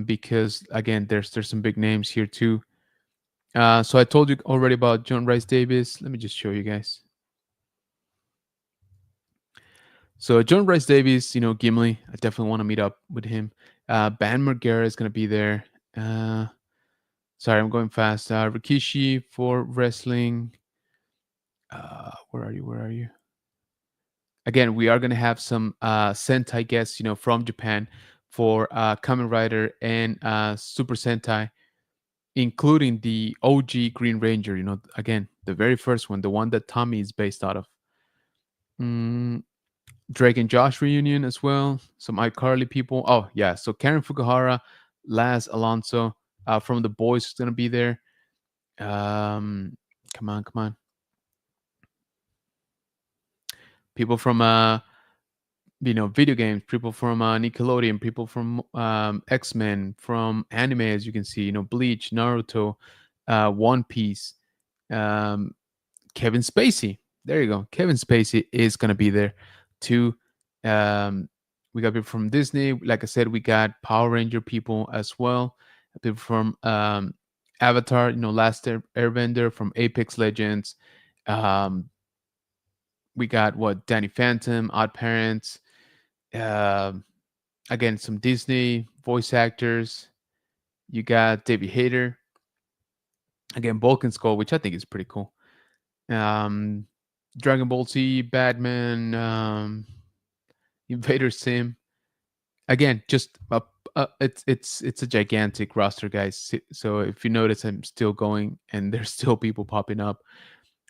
Because again, there's some big names here too. So I told you already about John Rice Davis. Let me just show you guys. So John Rice Davis, Gimli. I definitely want to meet up with him. Ban Margera is going to be there. Sorry, I'm going fast. Rikishi for wrestling. Where are you? Where are you? Again, we are going to have some Sentai guests, from Japan for Kamen Rider and Super Sentai, including the OG Green Ranger, again, the very first one, the one that Tommy is based out of. Drake and Josh reunion as well. Some iCarly people. Oh, yeah. So Karen Fukuhara, Laz Alonso from The Boys is going to be there. Come on. People from video games, people from Nickelodeon, people from X-Men, from anime, as you can see, Bleach, Naruto, One Piece, um, Kevin Spacey. There you go. Kevin Spacey is gonna be there too. Um, we got people from Disney. Like I said, we got Power Ranger people as well. People from Avatar, Last Airbender, from Apex Legends. Um, we got what Danny Phantom, Odd Parents. Um, Again, some Disney voice actors. You got David Hayter. Again, Vulcan Skull, which I think is pretty cool. Um, Dragon Ball Z, Batman, Invader Sim. Again, just it's a gigantic roster, guys. So if you notice, I'm still going, and there's still people popping up.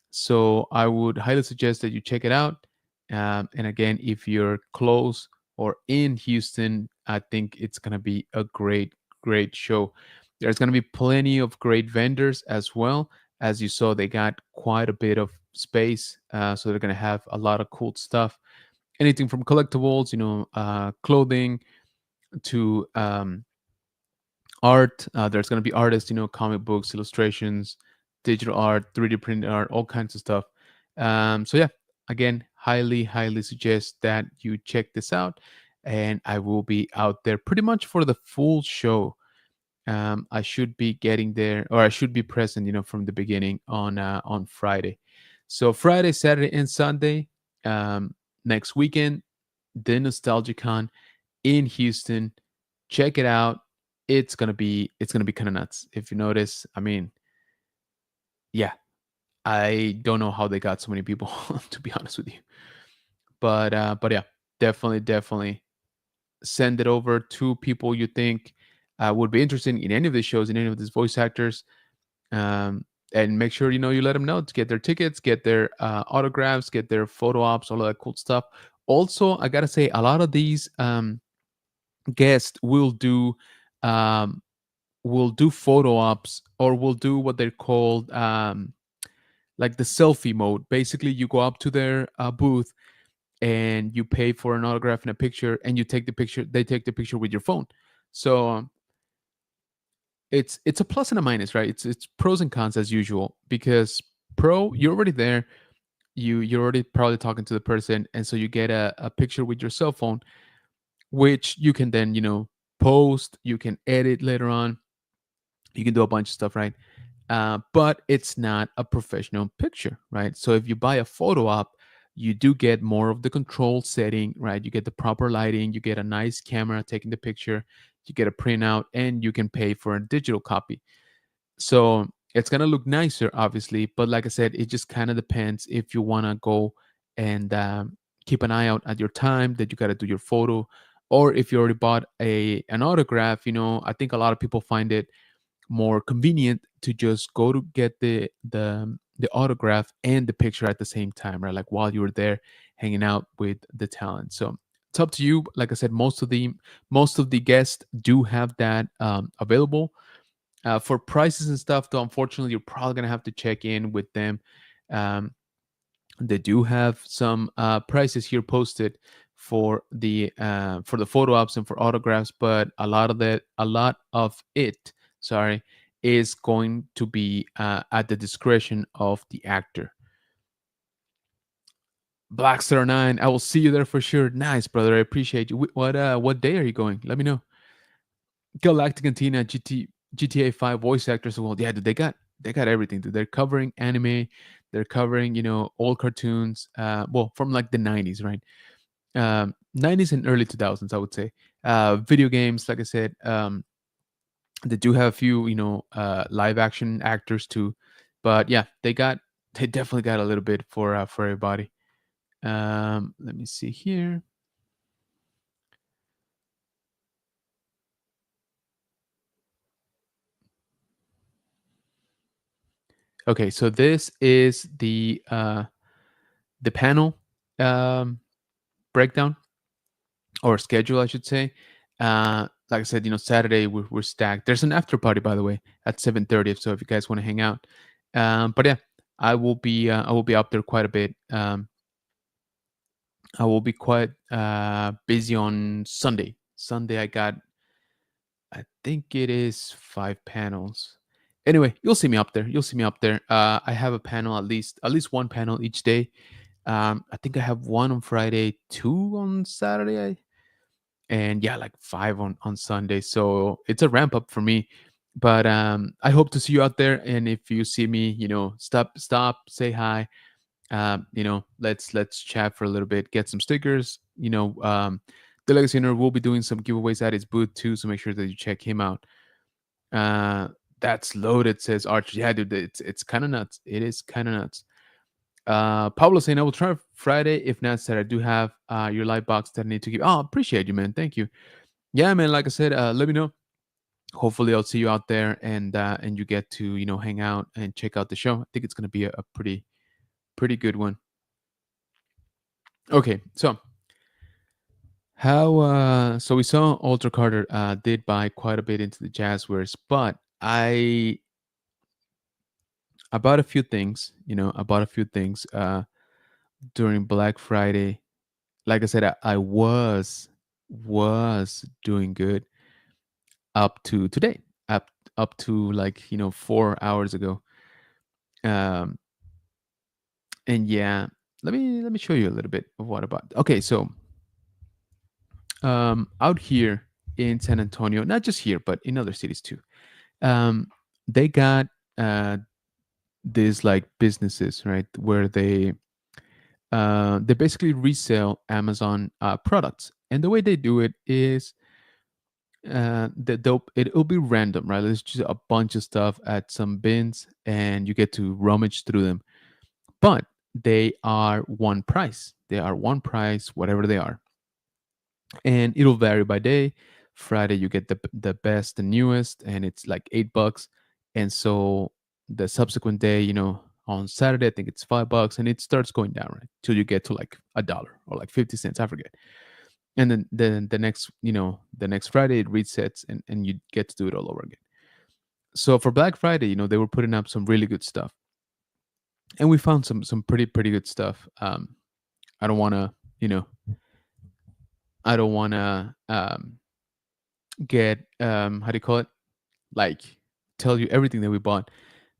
So I would highly suggest that you check it out. And again, if you're close or in Houston, I think it's gonna be a great show. There's gonna be plenty of great vendors as well. As you saw, they got quite a bit of space, so they're gonna have a lot of cool stuff. Anything from collectibles, clothing, to art. There's going to be artists, comic books, illustrations, digital art, 3D printed art, all kinds of stuff. So yeah, again, highly suggest that you check this out, and I will be out there pretty much for the full show. I should be getting there, or I should be present, from the beginning on Friday. So Friday, Saturday, and Sunday, um, next weekend, the Nostalgicon in Houston. Check it out. It's gonna be kind of nuts. If you notice, I mean, yeah, I don't know how they got so many people to be honest with you. But yeah, definitely send it over to people you think would be interested in any of these shows, in any of these voice actors, and make sure you let them know to get their tickets, get their autographs, get their photo ops, all of that cool stuff. Also, I gotta say, a lot of these guests um, will do photo ops, or will do what they're called like the selfie mode. Basically, you go up to their booth and you pay for an autograph and a picture, and you take the picture. They take the picture with your phone. So it's a plus and a minus, right? It's pros and cons as usual, because pro, you're already there. You're already probably talking to the person, and so you get a picture with your cell phone, which you can then post. You can edit later on. You can do a bunch of stuff, right? But it's not a professional picture, right? So if you buy a photo op, you do get more of the control setting, right? You get the proper lighting, you get a nice camera taking the picture, you get a printout, and you can pay for a digital copy. So it's gonna look nicer, obviously, but like I said, it just kind of depends if you wanna go and keep an eye out at your time that you gotta do your photo, or if you already bought an autograph. I think a lot of people find it more convenient to just go to get the autograph and the picture at the same time, right? Like while you were there hanging out with the talent. So it's up to you. Like I said, most of the guests do have that available. For prices and stuff, though, unfortunately, you're probably gonna have to check in with them. Um, they do have some prices here posted for the photo ops and for autographs, but a lot of it, sorry, is going to be at the discretion of the actor. Blackstar 9, I will see you there for sure. Nice, brother. I appreciate you. What day are you going? Let me know. Galactic Antenna, GTA 5 voice actors. Well, yeah, dude, they got everything. Dude. They're covering anime. They're covering old cartoons. Well, from like the 90s, right? 90s and early 2000s, I would say. Video games, like I said, they do have a few live action actors too, but yeah, they definitely got a little bit for everybody. Let me see here. Okay, so this is the panel um, breakdown, or schedule, I should say. Like I said, Saturday we're stacked. There's an after party, by the way, at 7:30. So if you guys want to hang out, but yeah, I will be up there quite a bit. I will be quite busy on Sunday. Sunday, I think it is 5 panels. Anyway, you'll see me up there. You'll see me up there. I have a panel, at least one panel each day. I think I have one on Friday, two on Saturday, and yeah, like five on Sunday. So it's a ramp up for me. But I hope to see you out there. And if you see me, stop, say hi. Let's chat for a little bit, get some stickers. The Legacy Owner will be doing some giveaways at his booth too, so make sure that you check him out. Uh, that's loaded, says Arch. Yeah, dude, it's kind of nuts. It is kind of nuts. Pablo saying I will try Friday. If not, said I do have your light box that I need to keep. Oh, appreciate you, man. Thank you. Yeah, man. Like I said, let me know. Hopefully, I'll see you out there, and you get to hang out and check out the show. I think it's gonna be a pretty good one. Okay, so so we saw Alter Carter did buy quite a bit into the Jazzwares, but I bought a few things. I bought a few things during Black Friday. Like I said, I was doing good up to today, up to like 4 hours ago. Um, and yeah, let me show you a little bit of what about. Okay, so out here in San Antonio, not just here, but in other cities too, um, they got these like businesses, right, where they basically resell Amazon products, and the way they do it is it'll be random, right? There's just a bunch of stuff at some bins, and you get to rummage through them. But they are one price. They are one price, whatever they are, and it'll vary by day. Friday you get the best, the newest, and it's like $8, and so the subsequent day, on Saturday, I think it's $5, and it starts going down, right, till you get to like $1 or like 50 cents, I forget. And then the next Friday it resets, and you get to do it all over again. So for Black Friday, they were putting up some really good stuff, and we found some pretty good stuff. I don't want to, I don't want to get how do you call it, like, tell you everything that we bought,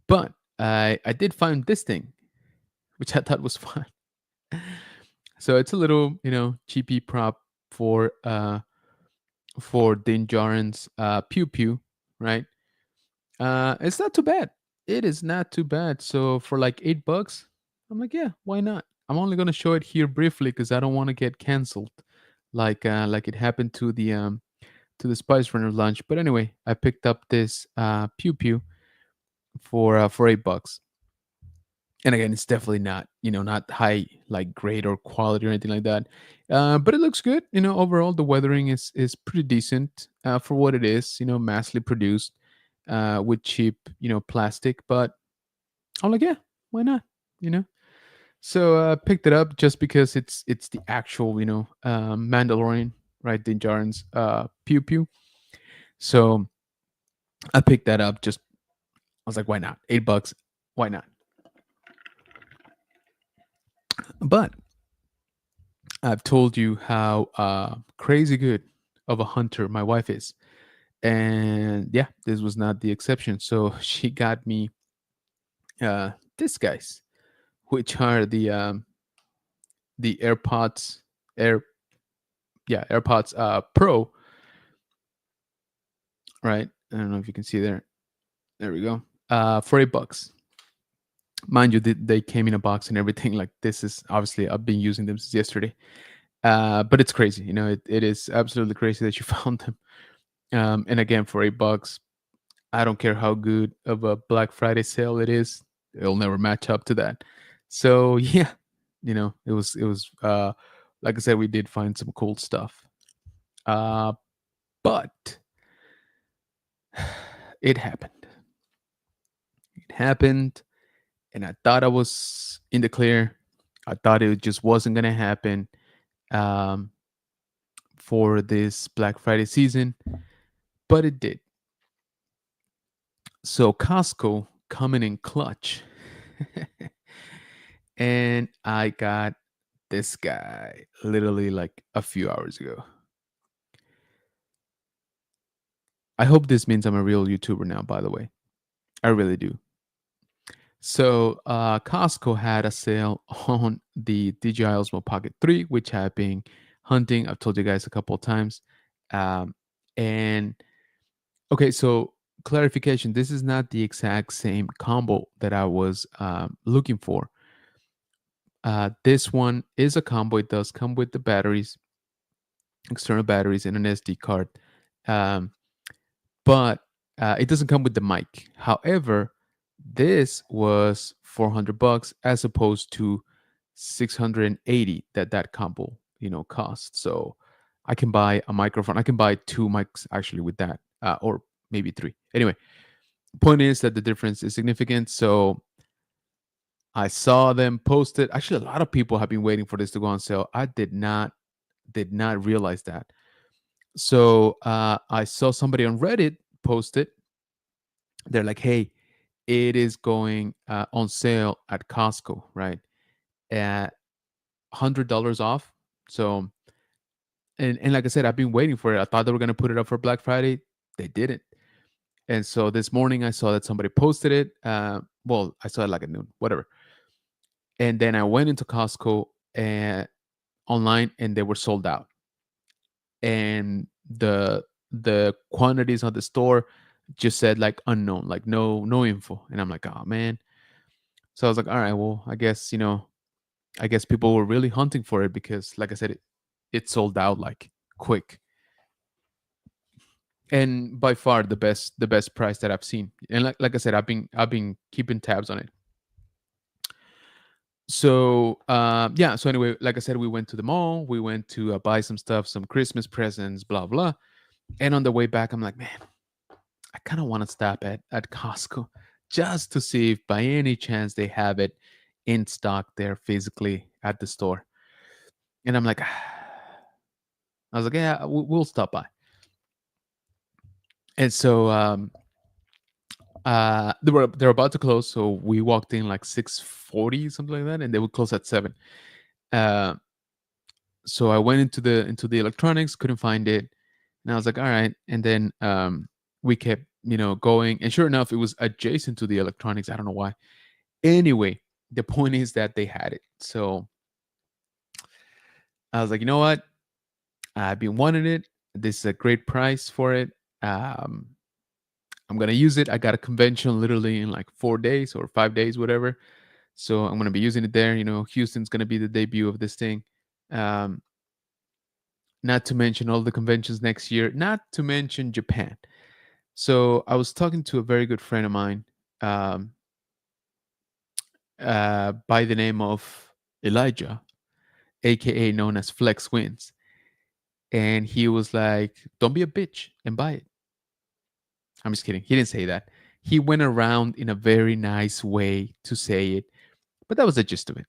but I did find this thing, which I thought was fun. So it's a little, cheapy prop for Din Djarin's Pew Pew, right? It's not too bad. It is not too bad. So for like $8, I'm like, yeah, why not? I'm only gonna show it here briefly because I don't want to get canceled, like it happened to the Spice Runner lunch. But anyway, I picked up this Pew Pew for $8. And again, it's definitely not, not high like grade or quality or anything like that. But it looks good. Overall the weathering is pretty decent for what it is. Massively produced with cheap, plastic. But I'm like, yeah, why not? You know. So picked it up just because it's the actual, Mandalorian, right? Din Djarin's Pew Pew. So I picked that up. Just I was like, why not? $8, why not? But I've told you how crazy good of a hunter my wife is, and yeah, this was not the exception. So she got me these guys, which are the AirPods Air, yeah, AirPods Pro, right? I don't know if you can see there. There we go. For $8. Mind you, they came in a box and everything. Like, this is obviously, I've been using them since yesterday. But it's crazy. It is absolutely crazy that you found them. And again, for $8, I don't care how good of a Black Friday sale it is, it'll never match up to that. So yeah, it was like I said, we did find some cool stuff. But it happened. It happened, and I thought I was in the clear. I thought it just wasn't gonna happen um, for this Black Friday season, but it did. So Costco coming in clutch, and I got this guy literally like a few hours ago. I hope this means I'm a real YouTuber now, by the way. I really do. So Costco had a sale on the DJI Osmo Pocket 3, which I've been hunting. I've told you guys a couple of times. Um, and okay, so clarification, this is not the exact same combo that I was looking for. This one is a combo. It does come with the batteries, external batteries, and an SD card. Um, but it doesn't come with the mic. However, this was $400 as opposed to 680 that combo cost. So I can buy a microphone. I can buy two mics actually with that, or maybe three. Anyway, point is that the difference is significant. So I saw them posted. Actually, a lot of people have been waiting for this to go on sale. I did not realize that. So I saw somebody on Reddit post it. They're like, "Hey, it is going on sale at Costco, right? At $100 off." So, and like I said, I've been waiting for it. I thought they were gonna put it up for Black Friday. They didn't. And so this morning I saw that somebody posted it. Well, I saw it like at noon, whatever. And then I went into Costco and online, and they were sold out. And the quantities on the store just said like unknown, like no info. And I'm like, oh man. So I was like, all right, well, I guess people were really hunting for it because, like I said, it sold out like quick, and by far the best price that I've seen. And like I said, I've been keeping tabs on it. So yeah. So anyway, like I said, we went to the mall. We went to buy some stuff, some Christmas presents, blah blah. And on the way back, I'm like, man, I kind of want to stop at Costco just to see if by any chance they have it in stock there physically at the store. And I'm like, I was like, yeah, we'll stop by. And so they're about to close, so we walked in like 6:40, something like that, and they would close at 7. Uh, so I went into the electronics, couldn't find it, and I was like, all right. And then we kept going, and sure enough, it was adjacent to the electronics. I don't know why. Anyway, the point is that they had it. So I was like, you know what? I've been wanting it. This is a great price for it. Um, I'm gonna use it. I got a convention literally in like 4 days or 5 days, whatever. So I'm gonna be using it there. Houston's gonna be the debut of this thing. Um, not to mention all the conventions next year. Not to mention Japan. So I was talking to a very good friend of mine, um, by the name of Elijah, aka known as Flex Wins, and he was like, "Don't be a bitch and buy it." I'm just kidding. He didn't say that. He went around in a very nice way to say it, but that was the gist of it.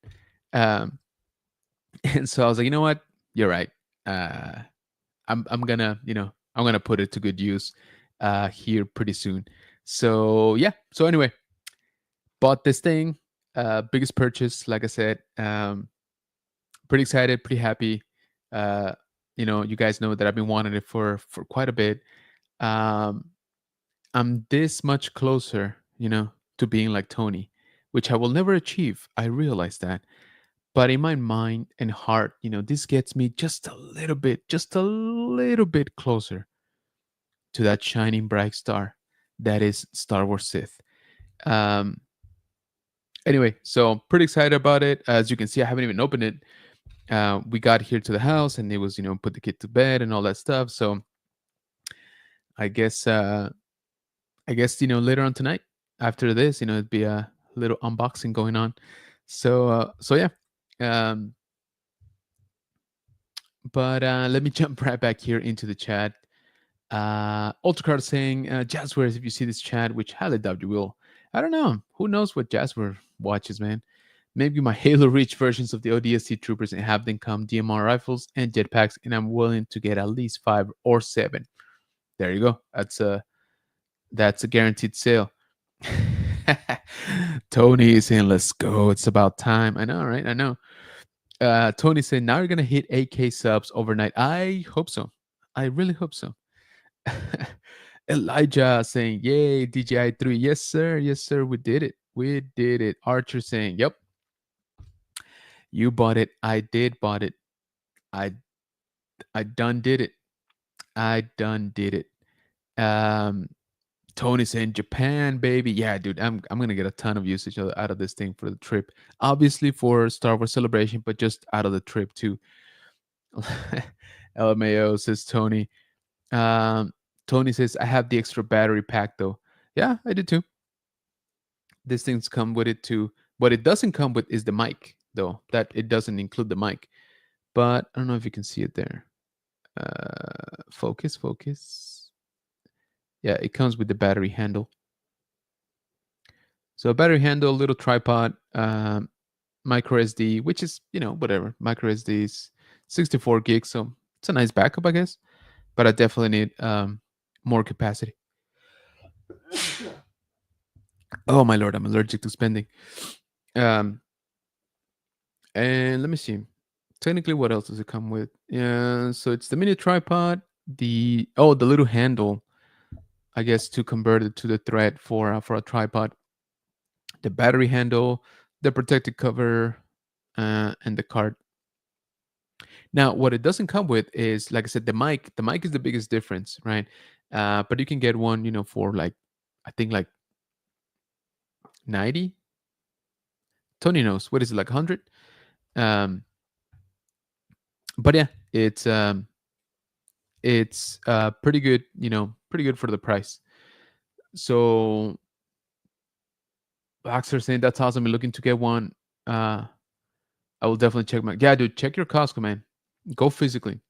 Um, and so I was like, you know what? You're right. Uh, I'm gonna put it to good use here pretty soon. So yeah. So anyway, bought this thing. Biggest purchase, like I said. Pretty excited, pretty happy. Uh, you guys know that I've been wanting it for quite a bit. Um, I'm this much closer, to being like Tony, which I will never achieve. I realize that. But in my mind and heart, this gets me just a little bit closer to that shining bright star that is Star Wars Sith. Um, anyway, so pretty excited about it. As you can see, I haven't even opened it. We got here to the house and it was, put the kid to bed and all that stuff. So I guess, later on tonight after this, it'd be a little unboxing going on. So yeah. Um, but let me jump right back here into the chat. Ultracard saying, Jazzwares, if you see this chat, which highly doubt you will. I don't know. Who knows what Jazzware watches, man? Maybe my Halo Reach versions of the ODST troopers and have them come DMR rifles and jetpacks, and I'm willing to get at least 5 or 7. There you go. That's a guaranteed sale. Tony is saying, let's go. It's about time. I know, right? I know. Tony said, now you're gonna hit 8K subs overnight. I hope so. I really hope so. Elijah saying, yay, DJI 3. Yes, sir. Yes, sir. We did it. We did it. Archer saying, yep, you bought it. I did bought it. I I done did it. I done did it. Um Tony saying Japan, baby. Yeah, dude, I'm gonna get a ton of usage out of this thing for the trip. Obviously for Star Wars Celebration, but just out of the trip too. LMAO says Tony. Um, Tony says I have the extra battery pack though. Yeah, I did too. These things come with it too. What it doesn't come with is the mic though. That it doesn't include the mic. But I don't know if you can see it there. Focus, focus. Yeah, it comes with the battery handle. So a battery handle, little tripod, micro SD, which is, whatever. Micro SD is 64 gigs, so it's a nice backup, I guess. But I definitely need more capacity. Oh my lord, I'm allergic to spending. Um, and let me see. Technically, what else does it come with? Yeah, so it's the mini tripod, the little handle, I guess, to convert it to the thread for a tripod, the battery handle, the protective cover, and the card. Now, what it doesn't come with is, like I said, the mic. The mic is the biggest difference, right? But you can get one, for like, I think like 90. Tony knows what is it, like 100. Um, but yeah, it's pretty good, pretty good for the price. So Boxer saying that's awesome. I'm looking to get one. Uh, I will definitely check my. Yeah, dude, check your Costco, man. Go physically.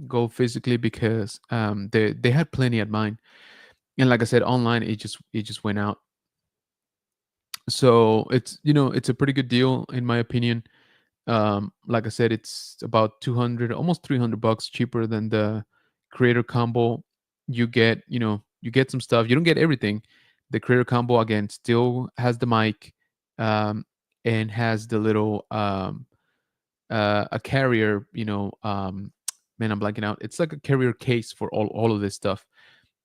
Go physically because they had plenty at mine, and like I said, online it just went out. So it's a pretty good deal in my opinion. Like I said, it's about 200, almost $300 cheaper than the creator combo. You get some stuff. You don't get everything. The creator combo again still has the mic, um, and has the little a carrier. Man, I'm blanking out. It's like a carrier case for all of this stuff.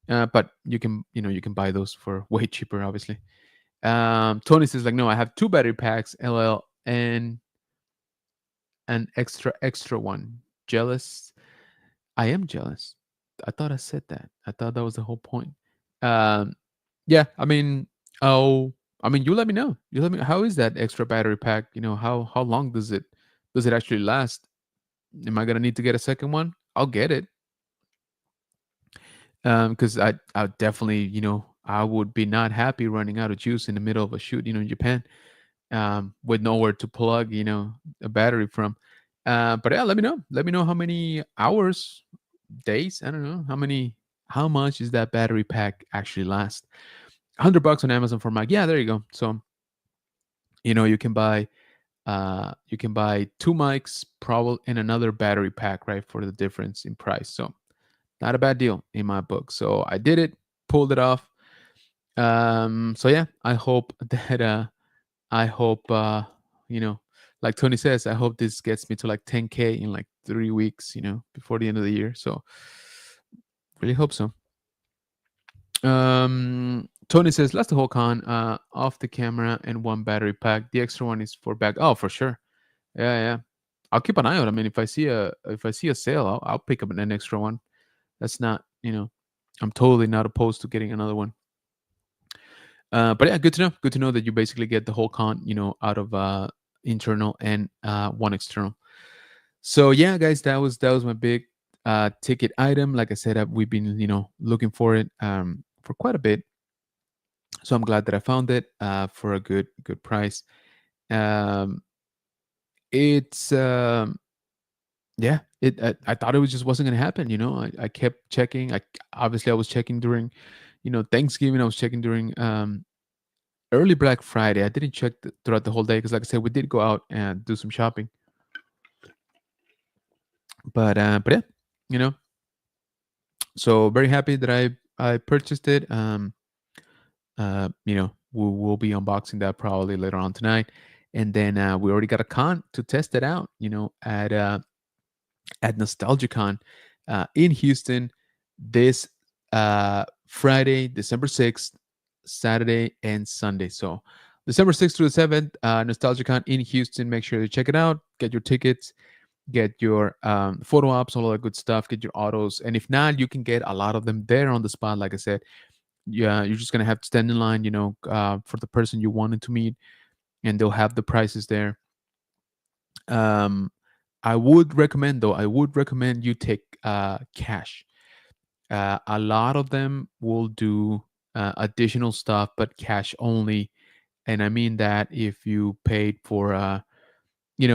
But you can buy those for way cheaper, obviously. Tony says like, no, I have two battery packs, LL, and an extra one. Jealous? I am jealous. I thought I said that. I thought that was the whole point. Um, yeah, you let me know. You let me. How is that extra battery pack? How long does it actually last? Am I gonna need to get a second one? I'll get it. Because I definitely, I would be not happy running out of juice in the middle of a shoot, in Japan, with nowhere to plug, a battery from. But yeah, let me know. Let me know how many hours, days. I don't know how much is that battery pack actually last. $100 on Amazon for Mac. Yeah, there you go. So you can buy two mics, probably, and another battery pack, right, for the difference in price. So not a bad deal in my book. So I did it, pulled it off. So yeah, I hope that I hope like Tony says, I hope this gets me to like 10K in like 3 weeks, before the end of the year. So really hope so. Tony says, that's the whole con, off the camera and one battery pack. The extra one is for back. Oh, for sure. Yeah, yeah. I'll keep an eye out. I mean, if I see a sale, I'll pick up an extra one. That's not, I'm totally not opposed to getting another one. But yeah, good to know. Good to know that you basically get the whole con, out of internal and one external. So yeah, guys, that was my big ticket item. Like I said, we've been looking for it for quite a bit. So I'm glad that I found it for a good price. Um, it's yeah, I thought it was just wasn't gonna happen. I kept checking. I was checking during Thanksgiving. I was checking during early Black Friday. I didn't check throughout the whole day because, like I said, we did go out and do some shopping. But yeah, you know, so very happy that I purchased it. We'll be unboxing that probably later on tonight, and then we already got a con to test it out. At NostalgiaCon in Houston this Friday, December 6th, Saturday and Sunday. So December 6th through the 7th, NostalgiaCon in Houston. Make sure to check it out. Get your tickets, get your photo ops, all that good stuff, get your autos. And if not, you can get a lot of them there on the spot. Like I said, yeah, you're just going to have to stand in line, for the person you wanted to meet, and they'll have the prices there. Um, I would recommend you take cash. A lot of them will do additional stuff, but cash only. And I mean that if you paid for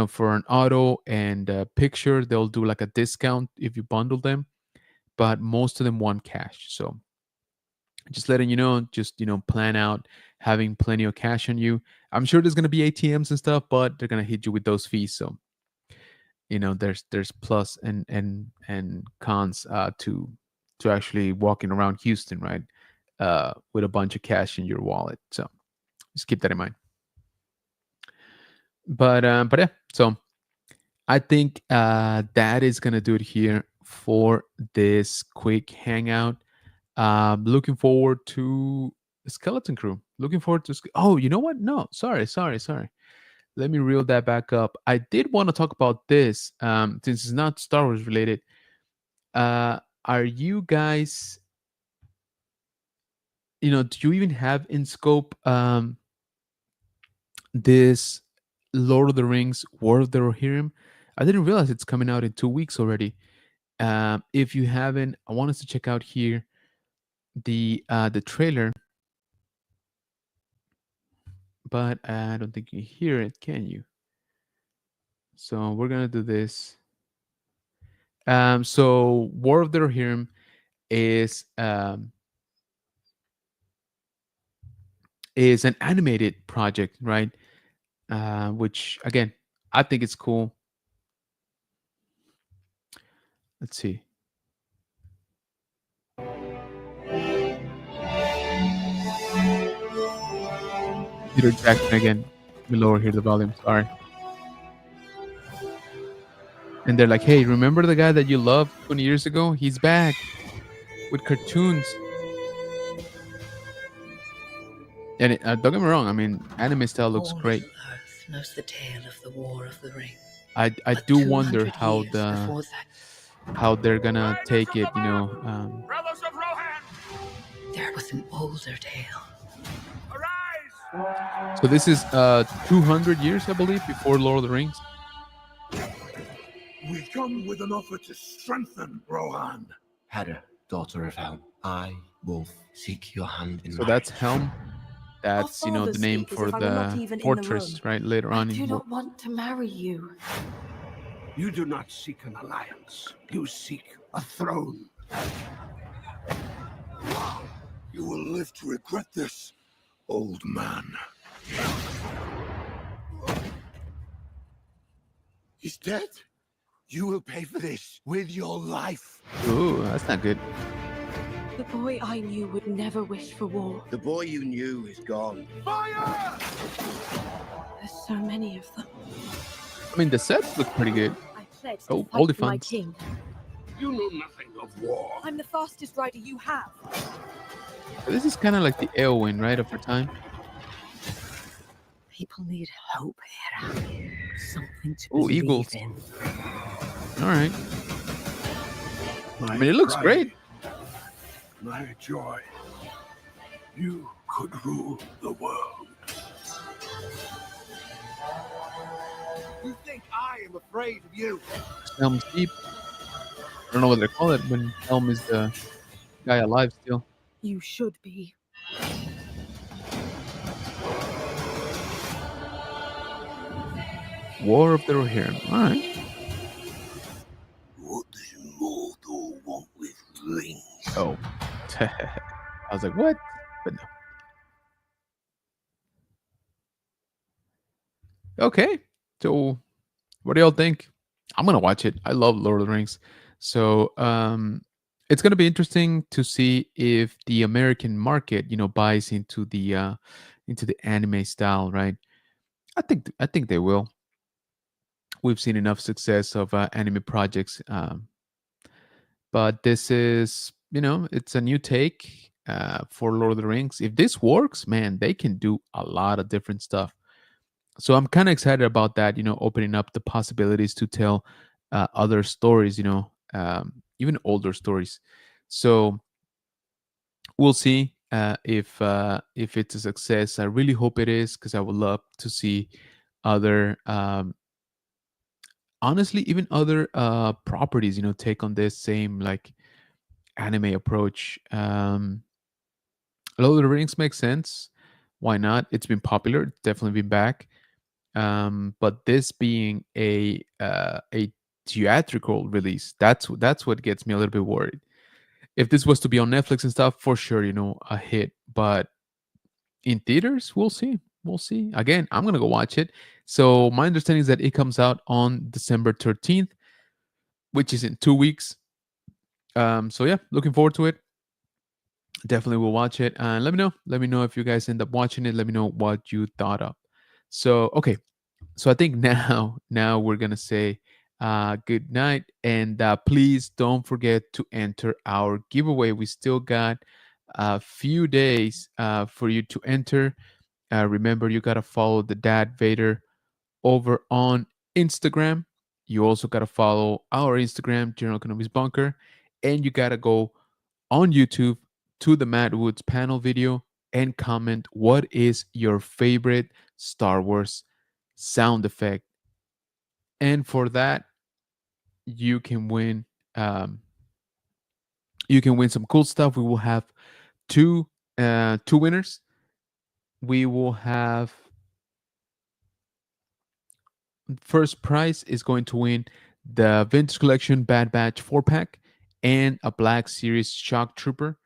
for an auto and a picture, they'll do like a discount if you bundle them. But most of them want cash. So just letting you know, just plan out having plenty of cash on you. I'm sure there's gonna be ATMs and stuff, but they're gonna hit you with those fees. So there's plus and cons to actually walking around Houston, right? With a bunch of cash in your wallet. So just keep that in mind. But yeah, so I think that is gonna do it here for this quick hangout. Looking forward to Skeleton Crew. Looking forward to. Oh, you know what? No, sorry. Let me reel that back up. I did want to talk about this since it's not Star Wars related. Are you guys, do you even have in scope this Lord of the Rings War of the Rohirrim? I didn't realize it's coming out in 2 weeks already. If you haven't, I want us to check out here the trailer, but I don't think you hear it, can you? So we're gonna do this. So War of the Rohirrim is an animated project, right? Which again, I think it's cool. Let's see. Peter Jackson again. Let me lower here the volume. Sorry. And they're like, "Hey, remember the guy that you loved 20 years ago? He's back with cartoons." And don't get me wrong. I mean, anime style looks great. Earth knows the tale of the War of the Ring. I do wonder how they're gonna take it. Brothers of Rohan! There was an older tale. Arise! So this is 200 years, I believe, before Lord of the Rings. We come with an offer to strengthen Rohan. Hera, daughter of Helm, I, Wolf, seek your hand in So marriage. that's Helm. That's the name for the fortress, right? Later on, I do not want to marry you. You do not seek an alliance. You seek a throne. You will live to regret this, old man. He's dead. You will pay for this with your life. Ooh, that's not good. The boy I knew would never wish for war. The boy you knew is gone. Fire! There's so many of them. I mean, the sets look pretty good. I pledged Oh, to fight Oldie for my Funds. king. You know nothing of war. I'm the fastest rider you have. This is kind of like the Eowyn, right, of her time. People need hope, Hera. Something to Ooh, believe eagles. in. All right. I mean, it looks great. My joy. You could rule the world. You think I am afraid of you? Helm's Deep. I don't know what they call it when Helm is the guy alive still. You should be. War of the Rohirrim. All right. What does Mordor want with rings? Oh. I was like, what? But no. Okay. So what do y'all think? I'm gonna watch it. I love Lord of the Rings. So it's gonna be interesting to see if the American market, buys into the anime style, right? I think they will. We've seen enough success of anime projects, but this is, it's a new take for Lord of the Rings. If this works, man, they can do a lot of different stuff. So I'm kind of excited about that. Opening up the possibilities to tell other stories. Even older stories. So we'll see if it's a success. I really hope it is, because I would love to see other, honestly, even other properties, take on this same like anime approach. Lord of the Rings makes sense. Why not? It's been popular. It's definitely been back. But this being a theatrical release, that's what gets me a little bit worried. If this was to be on Netflix and stuff, for sure, a hit. But in theaters, we'll see. We'll see. Again, I'm gonna go watch it. So my understanding is that it comes out on December 13th, which is in 2 weeks. So yeah, looking forward to it. Definitely will watch it, and let me know. Let me know if you guys end up watching it. Let me know what you thought of. So okay, so I think now we're gonna say good night, and please don't forget to enter our giveaway. We still got a few days for you to enter. Remember, you gotta follow the Dad Vader over on Instagram. You also gotta follow our Instagram, General Economics Bunker, and you gotta go on YouTube to the Matt Woods panel video and comment what is your favorite Star Wars sound effect. And for that, you can win. You can win some cool stuff. We will have two winners. We will have, first prize is going to win the Vintage Collection Bad Batch 4-pack and a Black Series Shock Trooper.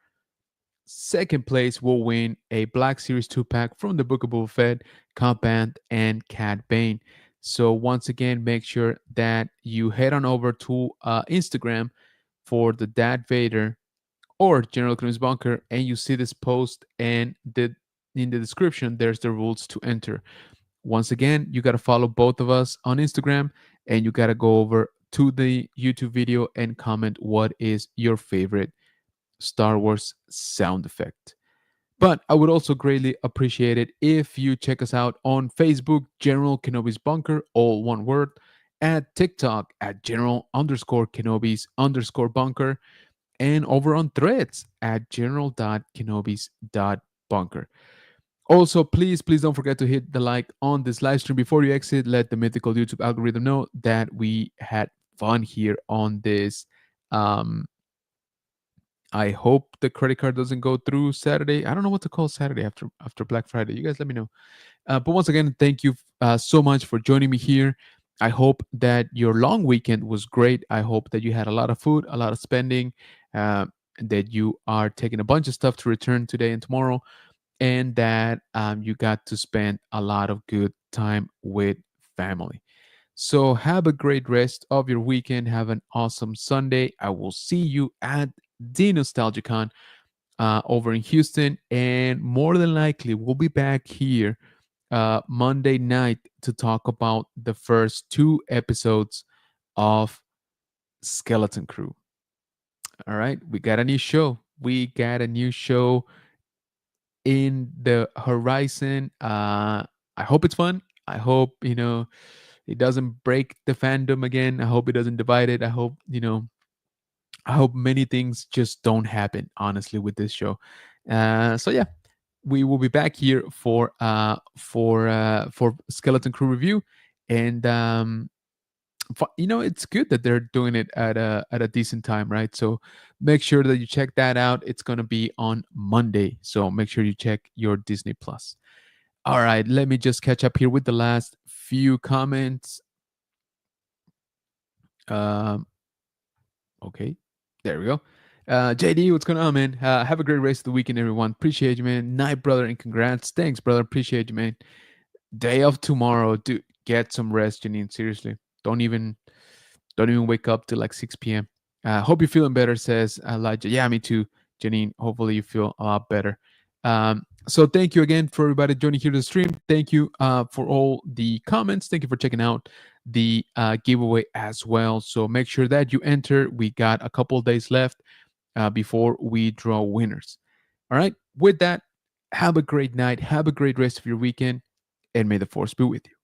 Second place will win a Black Series 2-pack from the Book of Boba Fett, Cobb Band, and Cad Bane. So once again, make sure that you head on over to Instagram for the Dad Vader or General Grimm's Bunker, and you see this post, and in the description, there's the rules to enter. Once again, you got to follow both of us on Instagram, and you got to go over to the YouTube video and comment what is your favorite Star Wars sound effect. But I would also greatly appreciate it if you check us out on Facebook, General Kenobi's Bunker, all one word, at TikTok at General_Kenobi's_Bunker, and over on Threads at General.Kenobis.Bunker. Also, please don't forget to hit the like on this live stream before you exit. Let the mythical YouTube algorithm know that we had fun here on this. I hope the credit card doesn't go through Saturday. I don't know what to call Saturday after Black Friday. You guys let me know. But once again, thank you so much for joining me here. I hope that your long weekend was great. I hope that you had a lot of food, a lot of spending, that you are taking a bunch of stuff to return today and tomorrow, and that you got to spend a lot of good time with family. So have a great rest of your weekend. Have an awesome Sunday. I will see you at the NostalgiaCon over in Houston, and more than likely we'll be back here Monday night to talk about the first 2 episodes of Skeleton Crew. All right, we got a new show. We got a new show in the horizon. I hope it's fun. I hope it doesn't break the fandom again. I hope it doesn't divide it. I hope I hope many things just don't happen, honestly, with this show. So yeah, we will be back here for Skeleton Crew review, and it's good that they're doing it at a decent time, right? So make sure that you check that out. It's gonna be on Monday, so make sure you check your Disney Plus. All right, let me just catch up here with the last few comments. Okay, there we go. JD, what's going on, man? Have a great rest of the weekend, everyone. Appreciate you, man. Night, brother, and congrats. Thanks, brother. Appreciate you, man. Day of tomorrow, dude. Get some rest, Janine. Seriously, don't even wake up till like 6 p.m. Hope you're feeling better, says Elijah. Yeah, me too, Janine. Hopefully you feel a lot better. So thank you again for everybody joining here to the stream. Thank you for all the comments. Thank you for checking out the giveaway as well. So make sure that you enter. We got a couple of days left before we draw winners. All right. With that, have a great night. Have a great rest of your weekend. And may the force be with you.